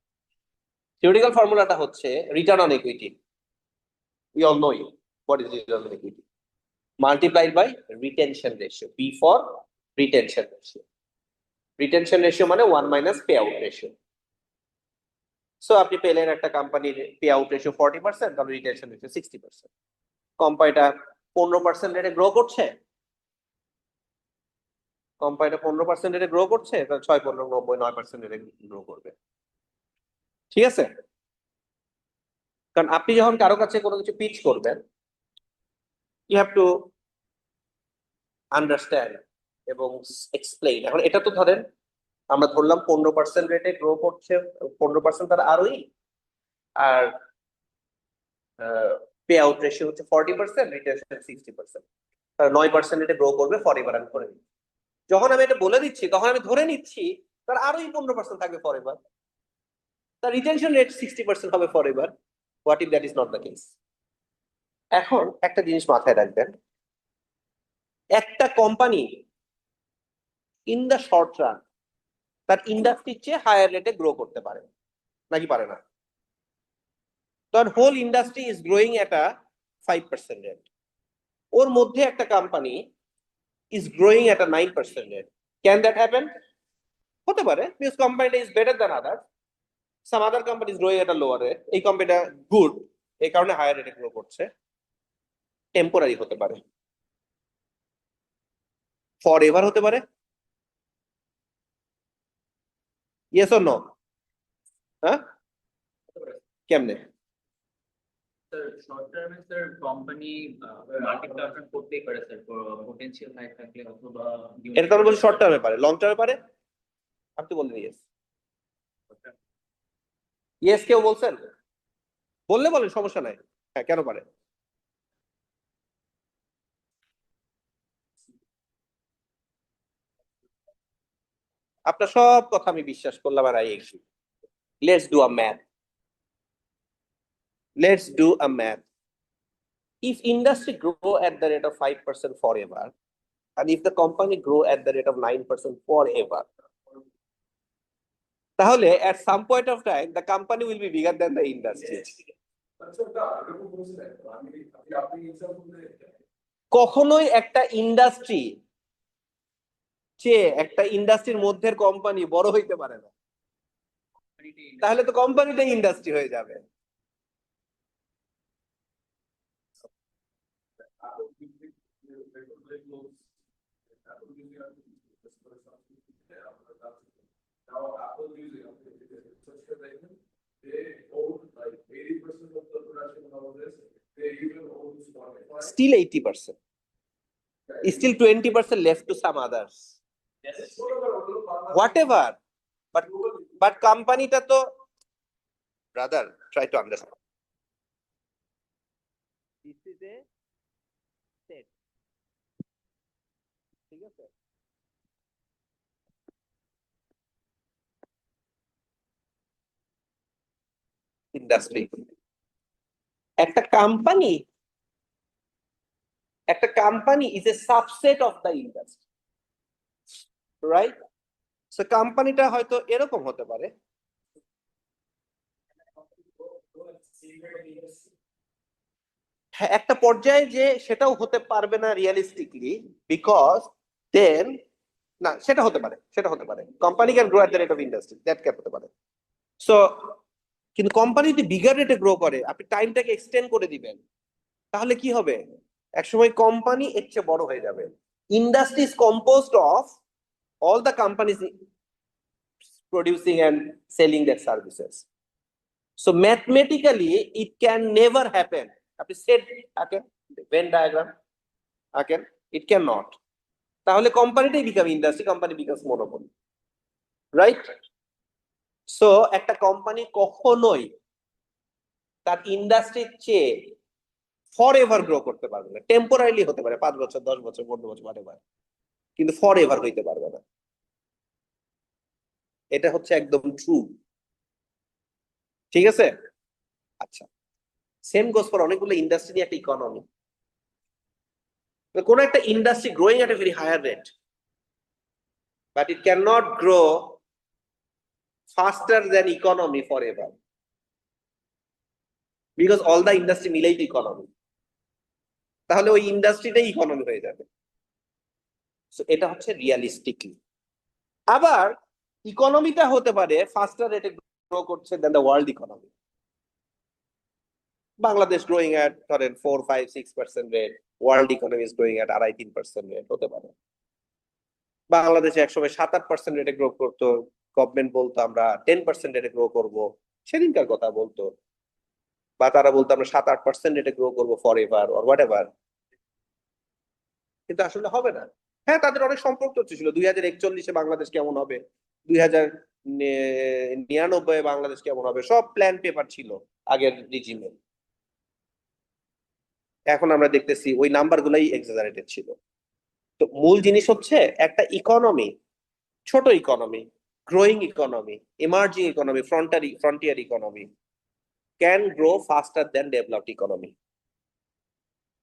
থিওরিটিক্যাল ফর্মুলাটা হচ্ছে return on equity. We all know you. What is return on equity? Multiplied by retention ratio. B for retention ratio. Retention ratio মানে 1 minus payout ratio. So আপনি পেলেন একটা কোম্পানির payout ratio 40%, তাহলে retention ratio 60%. কোম্পানিটা 15% রেটে গ্রো করছে, কোম্পানিটা 15% রেটে গ্রো করছে, তাহলে 6, 15, 90, 9% রেটে গ্রো করবে। ঠিক আছে? কারণ আপনি যখন কারো কাছে কোনো কিছু পিচ করবেন, you have to আন্ডারস্ট্যান্ড এবং এক্সপ্লেইন। এখন এটা তো ধরেন আমরা ধরলাম 15% রেটে গ্রো করছে, 15% তার আরোই, আর পে আউট রেশিও হচ্ছে 40%, রিটেনশন 60%, তাহলে 9% রেটে গ্রো করবে ফর এভার। আমি করে নিচ্ছি, যখন আমি এটা বলে দিচ্ছি তখন আমি ধরে নিচ্ছি তার আরোই 15% থাকবে ফর এভার, তার রিটেনশন রেট 60% হবে for ever. What if that is not the case? এখন একটা জিনিস মাথায় রাখবেন, একটা company in the short run তার ইন্ডাস্ট্রির চেয়ে হায়ার রেটে গ্রো করতে পারে নাকি পারে না? ধর whole industry is growing at a 5% rate, ওর মধ্যে একটা company is growing at a 9% rate. Can that happen? হতে পারে, বিকজ কোম্পানিটা is better than others. Some other company is growing at a lower rate, এই কোম্পানিটা গুড, এই কারণে হায়ার রেটে গ্রো করছে। টেম্পোরারি হতে পারে, ফর এভার হতে পারে। Yes or no? হ্যাঁ, কেমনে? স্যার শর্ট টার্মে স্যার কোম্পানি মাল্টিপ্লিকেশন করতেই পারে স্যার, পটেনশিয়াল হাই থাকলে, অথবা এটা তো আমরা বলছি শর্ট টার্মে পারে, লং টার্মে পারে? আপনি বললেন ইয়েস। ইয়েস কেউ বলছেন? বললে বলেন, সমস্যা নাই। হ্যাঁ, কেন পারে? আপনার সব কথা আমি বিশ্বাস করলাম, আর I agree. Let's do a math, let's do a math. If industry grow at the rate of 5% forever, and if the company grow at the rate of 9% forever, তাহলে at some point of time the company will be bigger than the industry. কখনোই একটা industry চেয়ে একটা ইন্ডাস্ট্রির মধ্যের company বড় হইতে পারে না, তাহলে তো কোম্পানিটাই ইন্ডাস্ট্রি হয়ে যাবে। Now Apple Music, they own like 80% of the production of this. They even own Spotify. Still 80%. Still 20% left to some others. Whatever. But company টা তো, brother, try to understand. This is a set. ঠিক আছে? Industry, একটা company is a subset of the industry, right? So কোম্পানিটা হয়তো এরকম হতে পারে, হ্যাঁ, একটা পর্যায়ে যে সেটাও হতে পারবে না রিয়েলিস্টিকলি, বিকজ দেন, না সেটা হতে পারে, সেটা হতে পারে, company can grow at the rate of industry, that can হতে পারে। সো কিন্তু কোম্পানি যদি বিগার রেটে গ্রো করে, আপনি টাইমটাকে এক্সটেন্ড করে দিবেন, তাহলে কি হবে? একসময় কোম্পানি এর চেয়ে বড় হয়ে যাবে। Industry is composed of all the companies producing and selling their services. So mathematically, it can never happen. আপনি said again, Venn diagram again, it cannot. তাহলে কোম্পানিটাই become industry, company becomes monopoly, right? So একটা company কখনোই তার ইন্ডাস্ট্রির চেয়ে forever grow করতে পারবে না। টেম্পোরারিলি হতে পারে 5 বছর, 10 বছর, 15 বছর, whatever, কিন্তু ফরএভার হইতে পারবে না। এটা হচ্ছে একদম ট্রু, ঠিক আছে? আচ্ছা, সেম গোস ফর অনেকগুলো ইন্ডাস্ট্রি নিয়ে একটা ইকোনমি। কোন একটা industry growing at a very higher rate, but it can not grow faster than economy for ever, because all the industry মিলেই তো ইকোনমি। তাহলে ওই ইন্ডাস্ট্রিটাই ইকোনমি হয়ে যাবে। সো এটা হচ্ছে রিয়ালিস্টিকলি। আবার ইকোনমিটা হতে পারে ফাস্টার রেটে গ্রো করছে than the world economy. Bangladesh growing at ধরেন 4, 5, 6% rate, world economy is growing at 2.5-3% rate, হতে পারে। বাংলাদেশে একসময় 7-8% রেটে গ্রো করতো, গভর্নমেন্ট বলতো আমরা 10% রেটে গ্রো করবো, সেদিনকার কথা বলতো, বা তারা বলতো আমরা 7-8% রেটে গ্রো করবো for ever or what ever, কিন্তু আসলে হবে না। হ্যাঁ, তাদের অনেক সম্পর্ক ছিল 2041-এ বাংলাদেশ কেমন হবে, 2099-এ বাংলাদেশ কেমন হবে, সব প্ল্যান পেপার ছিল আগের রিজিমে। এখন আমরা দেখতেছি ওই নাম্বার গুলাই এক্সাজারেটেড ছিল। তো মূল জিনিস হচ্ছে একটা ইকোনমি, ছোট economy, growing economy, emerging economy, frontier economy can grow faster than developed economy.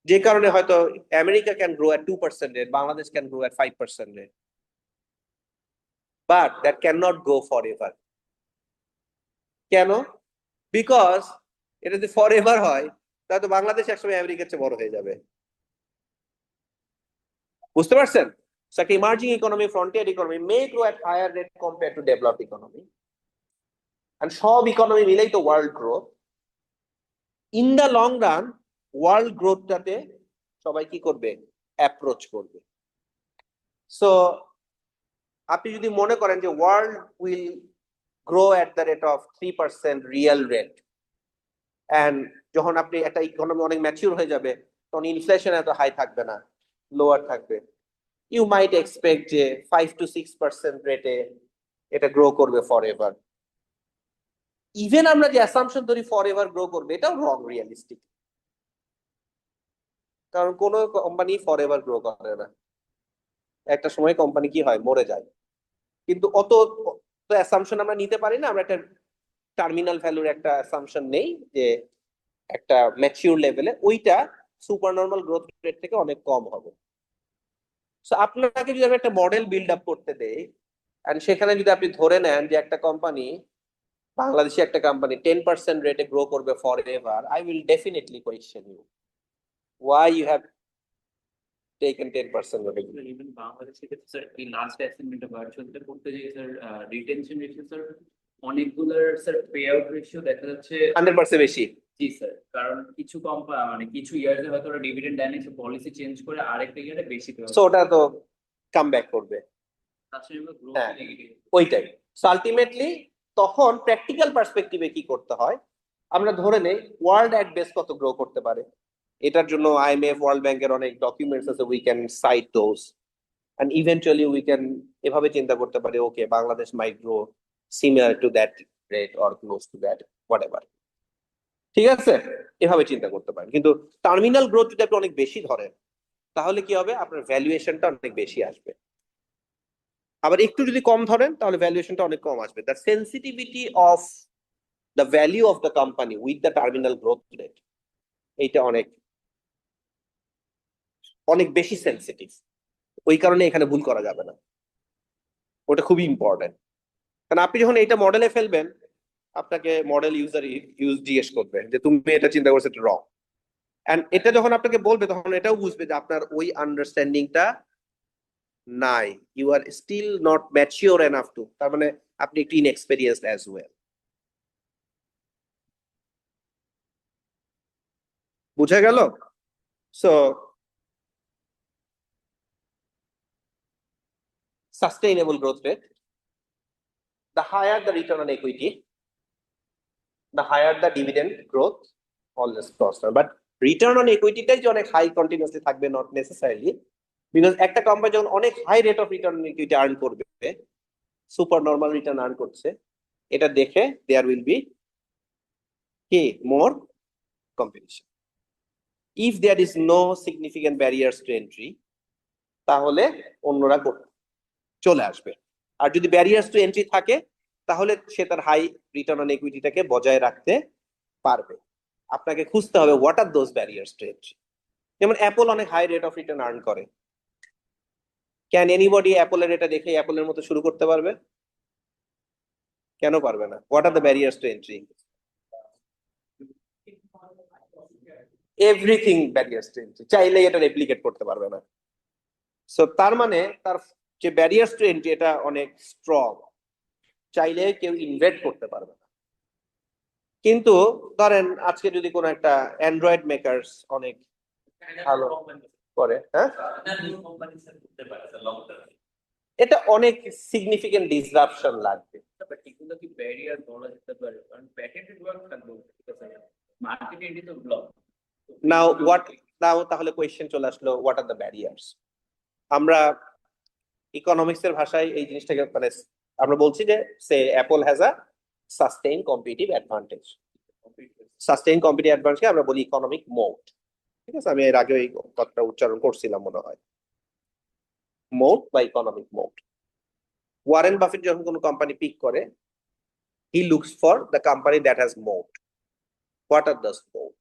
যে কারণে হয়তো America can grow at 2% rate, Bangladesh can grow at 5% rate, but that can not grow for ever. কেন? বিকজ এটা যদি for ever হয় তাহলে তো বাংলাদেশ একসময় আমেরিকার চেয়ে বড় হয়ে যাবে। বুঝতে পারছেন? So একটা emerging economy, frontier economy may grow at higher rate compared to developed economy. And সব ইকোনমি মিলেই তো world growth. In the long run world গ্রোথটাতে সবাই কি করবে? অ্যাপ্রোচ করবে। সো আপনি যদি মনে করেন যে world will grow at the rate of 3% real rate, and যখন আপনি একটা ইকোনমি অনেক ম্যাচিউর হয়ে যাবে তখন ইনফ্লেশন এত হাই থাকবে না, লোয়ার থাকবে, ইউ মাইট এক্সপেক্ট যে 5 to 6% রেটে এটা গ্রো করবে ফর এভার। ইভেন আমরা যে অ্যাসাম্পশন ধরি ফর এভার গ্রো করবে, এটাও রং রিয়েলিস্টিক, কারণ কোন কোম্পানি ফর এভার গ্রো করে না। একটা সময় কোম্পানি কি হয়? মরে যায়। কিন্তু অত অ্যাসাম্পশন আমরা নিতে পারি না। আমরা একটা টার্মিনাল ভ্যালুর একটা অ্যাসাম্পশন নেই যে একটা ম্যাচিউর লেভেলে ওইটা সুপার নরমাল গ্রোথ রেট থেকে অনেক কম হবে। সো আপনাকে যদি আমি একটা মডেল বিল্ড আপ করতে দেই, এন্ড সেখানে যদি আপনি ধরে নেন যে একটা কোম্পানি, বাংলাদেশি একটা কোম্পানি 10% রেটে গ্রো করবে for ever, I will definitely question you why you have taken 10% rate. Even বাংলাদেশের ক্ষেত্রে স্যার এই লাস্ট অ্যাসাইনমেন্টে ভার্চুয়ালটা করতে যে স্যার রিটেনশন রেশিও স্যার অনেকগুলোর স্যার পে আউট রেশিও দেখা যাচ্ছে 100% বেশি। জি স্যার, কারণ কিছু মানে কিছু ইয়ার্সে হয়তো ওরা ডিভিডেন্ড দেয় না, পলিসি চেঞ্জ করে আরেকটা ইয়ারে বেশি পে সো ওটা তো কাম ব্যাক করবে। হ্যাঁ, ওইটাই। সো আলটিমেটলি তখন প্র্যাকটিক্যাল পার্সপেক্টিভে কি করতে হয়, আমরা ধরে নেই ওয়ার্ল্ড অ্যাট বেস কত গ্রো করতে পারে। এটার জন্য আইএমএফ, ওয়ার্ল্ড ব্যাংকের অনেক ডকুমেন্টস আছে, we can cite those, and eventually we can এভাবে চিন্তা করতে পারি, okay Bangladesh might grow similar to that rate or close to that, whatever. ঠিক আছে, এভাবে চিন্তা করতে পারেন। কিন্তু টার্মিনাল গ্রোথ যদি আপনি অনেক বেশি ধরেন তাহলে কি হবে? আপনার ভ্যালুয়েশনটা অনেক বেশি আসবে। আবার একটু যদি কম ধরেন তাহলে ভ্যালুয়েশনটা অনেক কম আসবে। The sensitivity of the value of the company with the terminal growth rate, এইটা অনেক অনেক বেশি সেন্সিটিভ। ওই কারণে এখানে ভুল করা যাবে না, ওটা খুবই ইম্পর্টেন্ট। কারণ আপনি যখন এটা মডেলে ফেলবেন, আপনাকে মডেল ইউজ জিজ্ঞেস করবে যে তুমি এটা চিন্তা করছো, এটা রং। এন্ড এটা যখন আপনাকে বলবে তখন এটাও বুঝবে যে আপনার ওই আন্ডারস্ট্যান্ডিংটা নাই, you are still not mature enough to, তার মানে আপনি একটু ইনএক্সপেরিয়েন্সড অ্যাজ ওয়েল। বুঝা গেল? So sustainable growth rate, the higher the return on equity, the higher the dividend growth, always prosper. But return on equity টাই যে অনেক high continuously থাকবে, নট নেসেসারিলি, বিকজ একটা কোম্পানি যখন অনেক high rate of return on equity earn করবে, super normal return earn করছে, এটা দেখে দেয়ার উইল বি কি more competition. If there is no significant barriers to entry, তাহলে অন্যরা চলে আসবে। আর যদি ব্যারিয়ার্স টু এন্ট্রি থাকে, তাহলে সে তার হাই রিটার্ন অন ইকুইটিটাকে বজায় রাখতে পারবে। আপনাকে খুঁজতে হবে what are those barriers to entry. যেমন অ্যাপল অনেক high rate of return earn করে, ক্যান এনিবডি অ্যাপলের এটা দেখে অ্যাপলের মতো শুরু করতে পারবে? কেন পারবে না? What are the barriers to entry? Everything barriers to entry, চাইলে এটা রেপ্লিকেট করতে পারবে না। সো তার মানে তার যে ব্যারিয়ার্স টু এন্ট্রি এটা অনেক স্ট্রং, চাইলে কেউ ইনভেস্ট করতে পারবে না। কিন্তু ধরেন আজকে যদি কোনো একটা অ্যান্ড্রয়েড মেকার্স অনেক ভালো করে, হ্যাঁ, এটা অনেক সিগনিফিকেন্ট ডিসরাপশন লাগবে। বাট এগুলো কি ব্যারিয়ার বলা যেতে পারে? কারণ প্যাটেন্টেড ওয়ার্ক থাকবে, ঠিক আছে, মার্কেটে এন্ট্রি তো ব্লক। নাও তাহলে কোয়েশ্চেন চলে আসলো, হোয়াট আর দ্য ব্যারিয়ার্স? আমরা ইকোনমিক্স এর ভাষায় এই জিনিসটাকে মানে আমরা বলছি যে সে Apple has a sustain competitive advantage. Sustain competitive অ্যাডভান্টেজকে আমরা বলি ইকোনমিক মোট। ঠিক আছে, আমি এর আগে এই কথাটা উচ্চারণ করছিলাম মনে হয়, মোট বা ইকোনমিক মোট। ওয়ারেন বাফেট যখন কোনো কোম্পানি পিক করে, he looks for the company that has moat. What are those moat?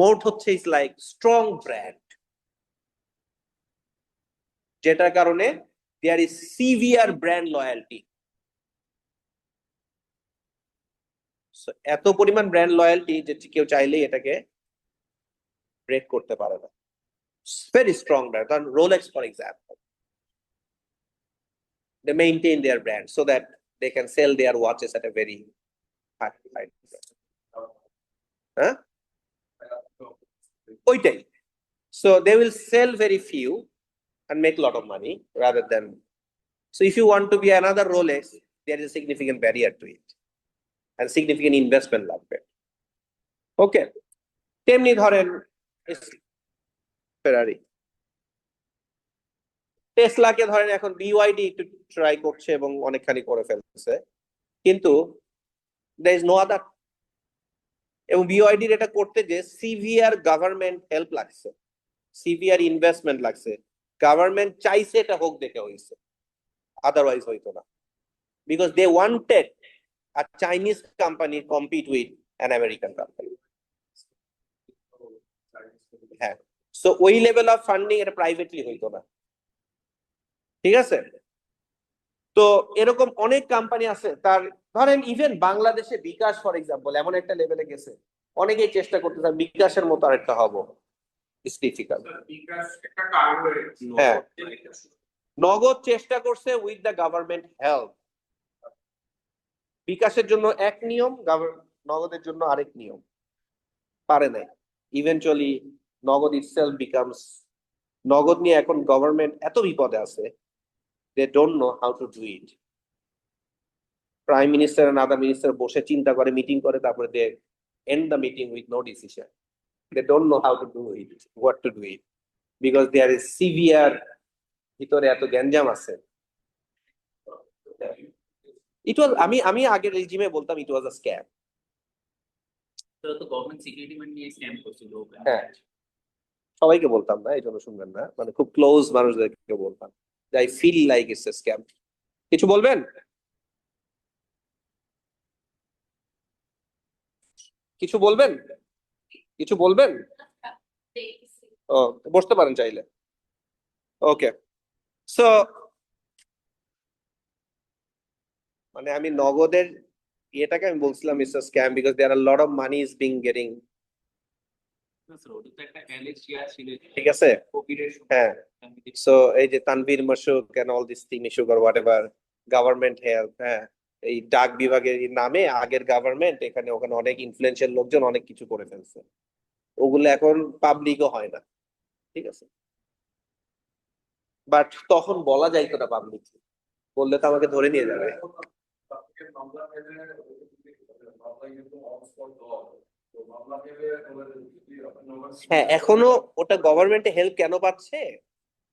Moat হচ্ছে ইজ লাইক স্ট্রং ব্র্যান্ড, যেটার কারণে there is severe brand loyalty. এত পরিমাণ ব্র্যান্ড লয়্যালটি যে কেউ চাইলেই এটাকে ব্রেক করতে পারে না। Very strong brand. কারণ Rolex for example, they maintain their brand so that they can sell their watches at a very high price. Huh? ওইটাই। So they will sell very few and make a lot of money rather than. So if you want to be another Rolex, there is a significant barrier to it and significant investment লাগবে। Okay, তেমনি ধরেন ফেরারি, টেসলাকে ধরেন এখন BYD একটু try করছে এবং অনেকখানি করে ফেলছে, কিন্তু there is no other। এবং বিওয়াইডির এটা করতে যে সিভিয়ার গভর্নমেন্ট হেল্প লাগছে, সিভিয়ার ইনভেস্টমেন্ট লাগছে, গভর্নমেন্ট চাইছে এটা হোক দেখে হয়েছে, আদারওয়াইজ হইতো না। Because they wanted a Chinese company compete with an American company. হ্যাঁ, সো ওই লেভেল অফ ফান্ডিং এটা প্রাইভেটলি হইতো না। ঠিক আছে, তো এরকম অনেক কোম্পানি আছে। তার ধরেন ইভেন বাংলাদেশে বিকাশ ফর এক্সাম্পল এমন একটা লেভেলে গেছে, অনেকেই চেষ্টা করতেছে বিকাশের মতো আরেকটা হবো, ইটস ডিফিকাল্ট। হ্যাঁ, নগদ চেষ্টা করছে উইথ দ্য গভর্নমেন্ট হেল্প। বিকাশের জন্য এক নিয়ম, নগদের জন্য আরেক নিয়ম, পারে নাই। ইভেনচুয়ালি নগদ ইটসেলফ বিকামস, নগদ নিয়ে এখন গভর্নমেন্ট এত বিপদে আছে, they don't know how to do it. Prime minister and other minister বসে চিন্তা করে, মিটিং করে, তারপরে they end the meeting with no decision. They don't know how to do it, what to do it, because there is severe ভিতরে এত গ্যাঞ্জাম আছে। It was আমি আগের রেজিমে বলতাম it was a scam. তো গভর্নমেন্ট সিকিউরিটি মানি নিয়ে স্ক্যাম করছিল। হ্যাঁ, সবাইকে বলতাম না, এই জন্য শুনবেন না, মানে খুব ক্লোজ মানুষদেরকে বলতাম যে I feel like it's a scam. কিছু বলবেন? কিছু বলবেন? কিছু বলবেন? ও, বসতে পারেন চাইলে। ওকে, সো মানে আমি নগদের এটাকে আমি বলছিলাম it's a scam because there are lot of money is being getting. ঠিক আছে, হ্যাঁ। সো এই যে Tanvir Masuk and all this thing issue or whatever, government help, হ্যাঁ, এই ডাক বিভাগের নামে আগের গভর্নমেন্ট এখানে ওখানে অনেক ইনফ্লুয়েন্সিয়াল লোকজন অনেক কিছু করে ফেলছে, ওগুলো এখন পাবলিকও হয় না। ঠিক আছে, বাট তখন বলা যাইতো না পাবলিক, বললে তো আমাকে ধরে নিয়ে যাবে। আপনি মামলা পেলে মামলা কিন্তু অন স্পট দেওয়া হবে। তো মামলা পেলে ওদের যদি আপনি হ্যাঁ, এখনো ওটা গভর্নমেন্টে হেল্প কেন পাচ্ছে?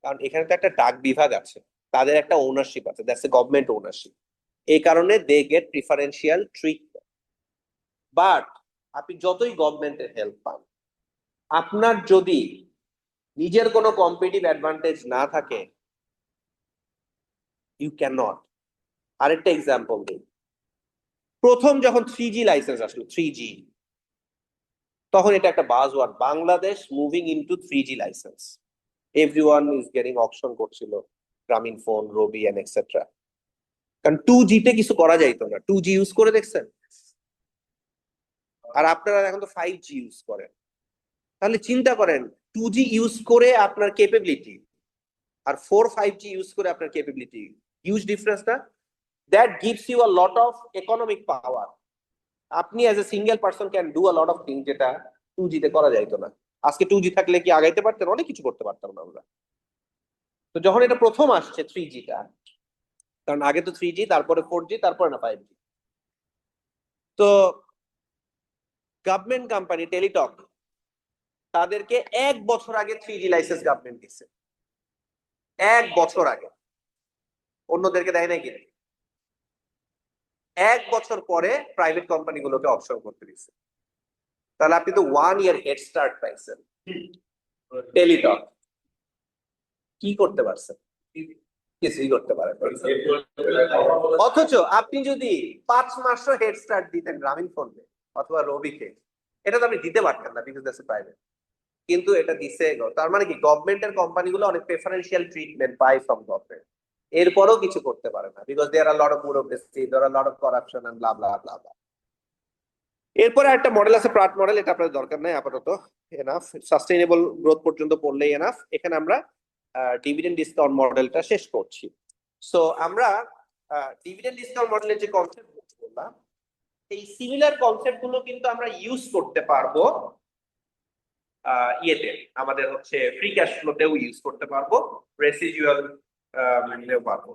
কারণ এখানে তো একটা ডাক বিভাগ আছে, তাদের একটা ওনারশিপ আছে, দ্যাটস এ গভর্নমেন্ট ওনারশিপ। এই কারণে they get preferential treatment. But আপনি যতই গভর্নমেন্টের হেল্প পান, আপনার যদি নিজের কোনো কম্পিটিটিভ অ্যাডভান্টেজ না থাকে, ইউ ক্যান নট। আরেকটা এক্সাম্পল দিই, প্রথম যখন 3G লাইসেন্স আসলো, 3G, তখন এটা একটা buzzword, Bangladesh moving into 3G licence. Everyone is getting option করছিল, গ্রামীণ ফোন, রবি এন্ড এক্সেট্রা। কারণ 2G তে কিছু করা যাইতো না। 2G ইউজ করে দেখছেন? আর আপনারা এখন তো 5G ইউজ করেন। তাহলে চিন্তা করেন, 2G ইউজ করে আপনার ক্যাপাবিলিটি আর 4-5G ইউজ করে আপনার ক্যাপাবিলিটি, হিউজ ডিফারেন্স না? That gives you a lot of economic power. আপনি as a single person can do a lot of thing, যেটা 2G তে করা যাইতো না। আজকে 2G থাকলে কি আগাইতে পারতেন? অনেক কিছু করতে পারতাম না আমরা। তো যখন এটা প্রথম আসছে 3G টা, কারণ আগে তো 3G, তারপরে 4G, তারপরে না 5G। তো গভর্নমেন্ট কোম্পানি টেলিটক, তাদেরকে 1 বছর আগে 3G লাইসেন্স গভর্নমেন্ট দিচ্ছে, 1 বছর আগে। অন্যদেরকে দেয় নাকি? 1 বছর পরে প্রাইভেট কোম্পানি গুলোকে অপশন করতে দিচ্ছে। তাহলে আপনি তো 1 ইয়ার হেড স্টার্ট পাইছেন। টেলিটক কি করতে পারছেন? কিছুই করতে পারেন। অথচ আপনি যদি 5 মাসও হেড স্টার্ট দিতেন গ্রামীণ ফোনে অথবা রবিকে, এটা তো আপনি দিতে পারতেন না, বিকজ দ্যাটস প্রাইভেট। কিন্তু এটা দিছে। তার মানে কি, গভর্নমেন্টের কোম্পানিগুলো অনেক প্রেফারেন্সিয়াল ট্রিটমেন্ট পায় ফ্রম গভর্নমেন্ট, এরপরও কিছু করতে পারে না, because there are lot of bureaucracy, there are lot of corruption and blah blah blah blah. এরপরে একটা মডেল আছে, প্রাট মডেল, এটা আপনাদের দরকার নাই আপাতত, এনাফ। সাস্টেইনেবল গ্রোথ পর্যন্ত পড়লেই এনাফ। এখানে আমরা ডিভিডেন্ড ডিসকাউন্ট মডেলটা শেষ করছি। সো আমরা ডিভিডেন্ড ডিসকাউন্ট মডেলের যে কনসেপ্ট বললাম, এই সিমিলার কনসেপ্ট গুলো কিন্তু আমরা ইউজ করতে পারবো ইয়েতে, আমাদের হচ্ছে ফ্রি ক্যাশ ফ্লোতেও ইউজ করতে পারবো, রেসিডুয়াল পারবো।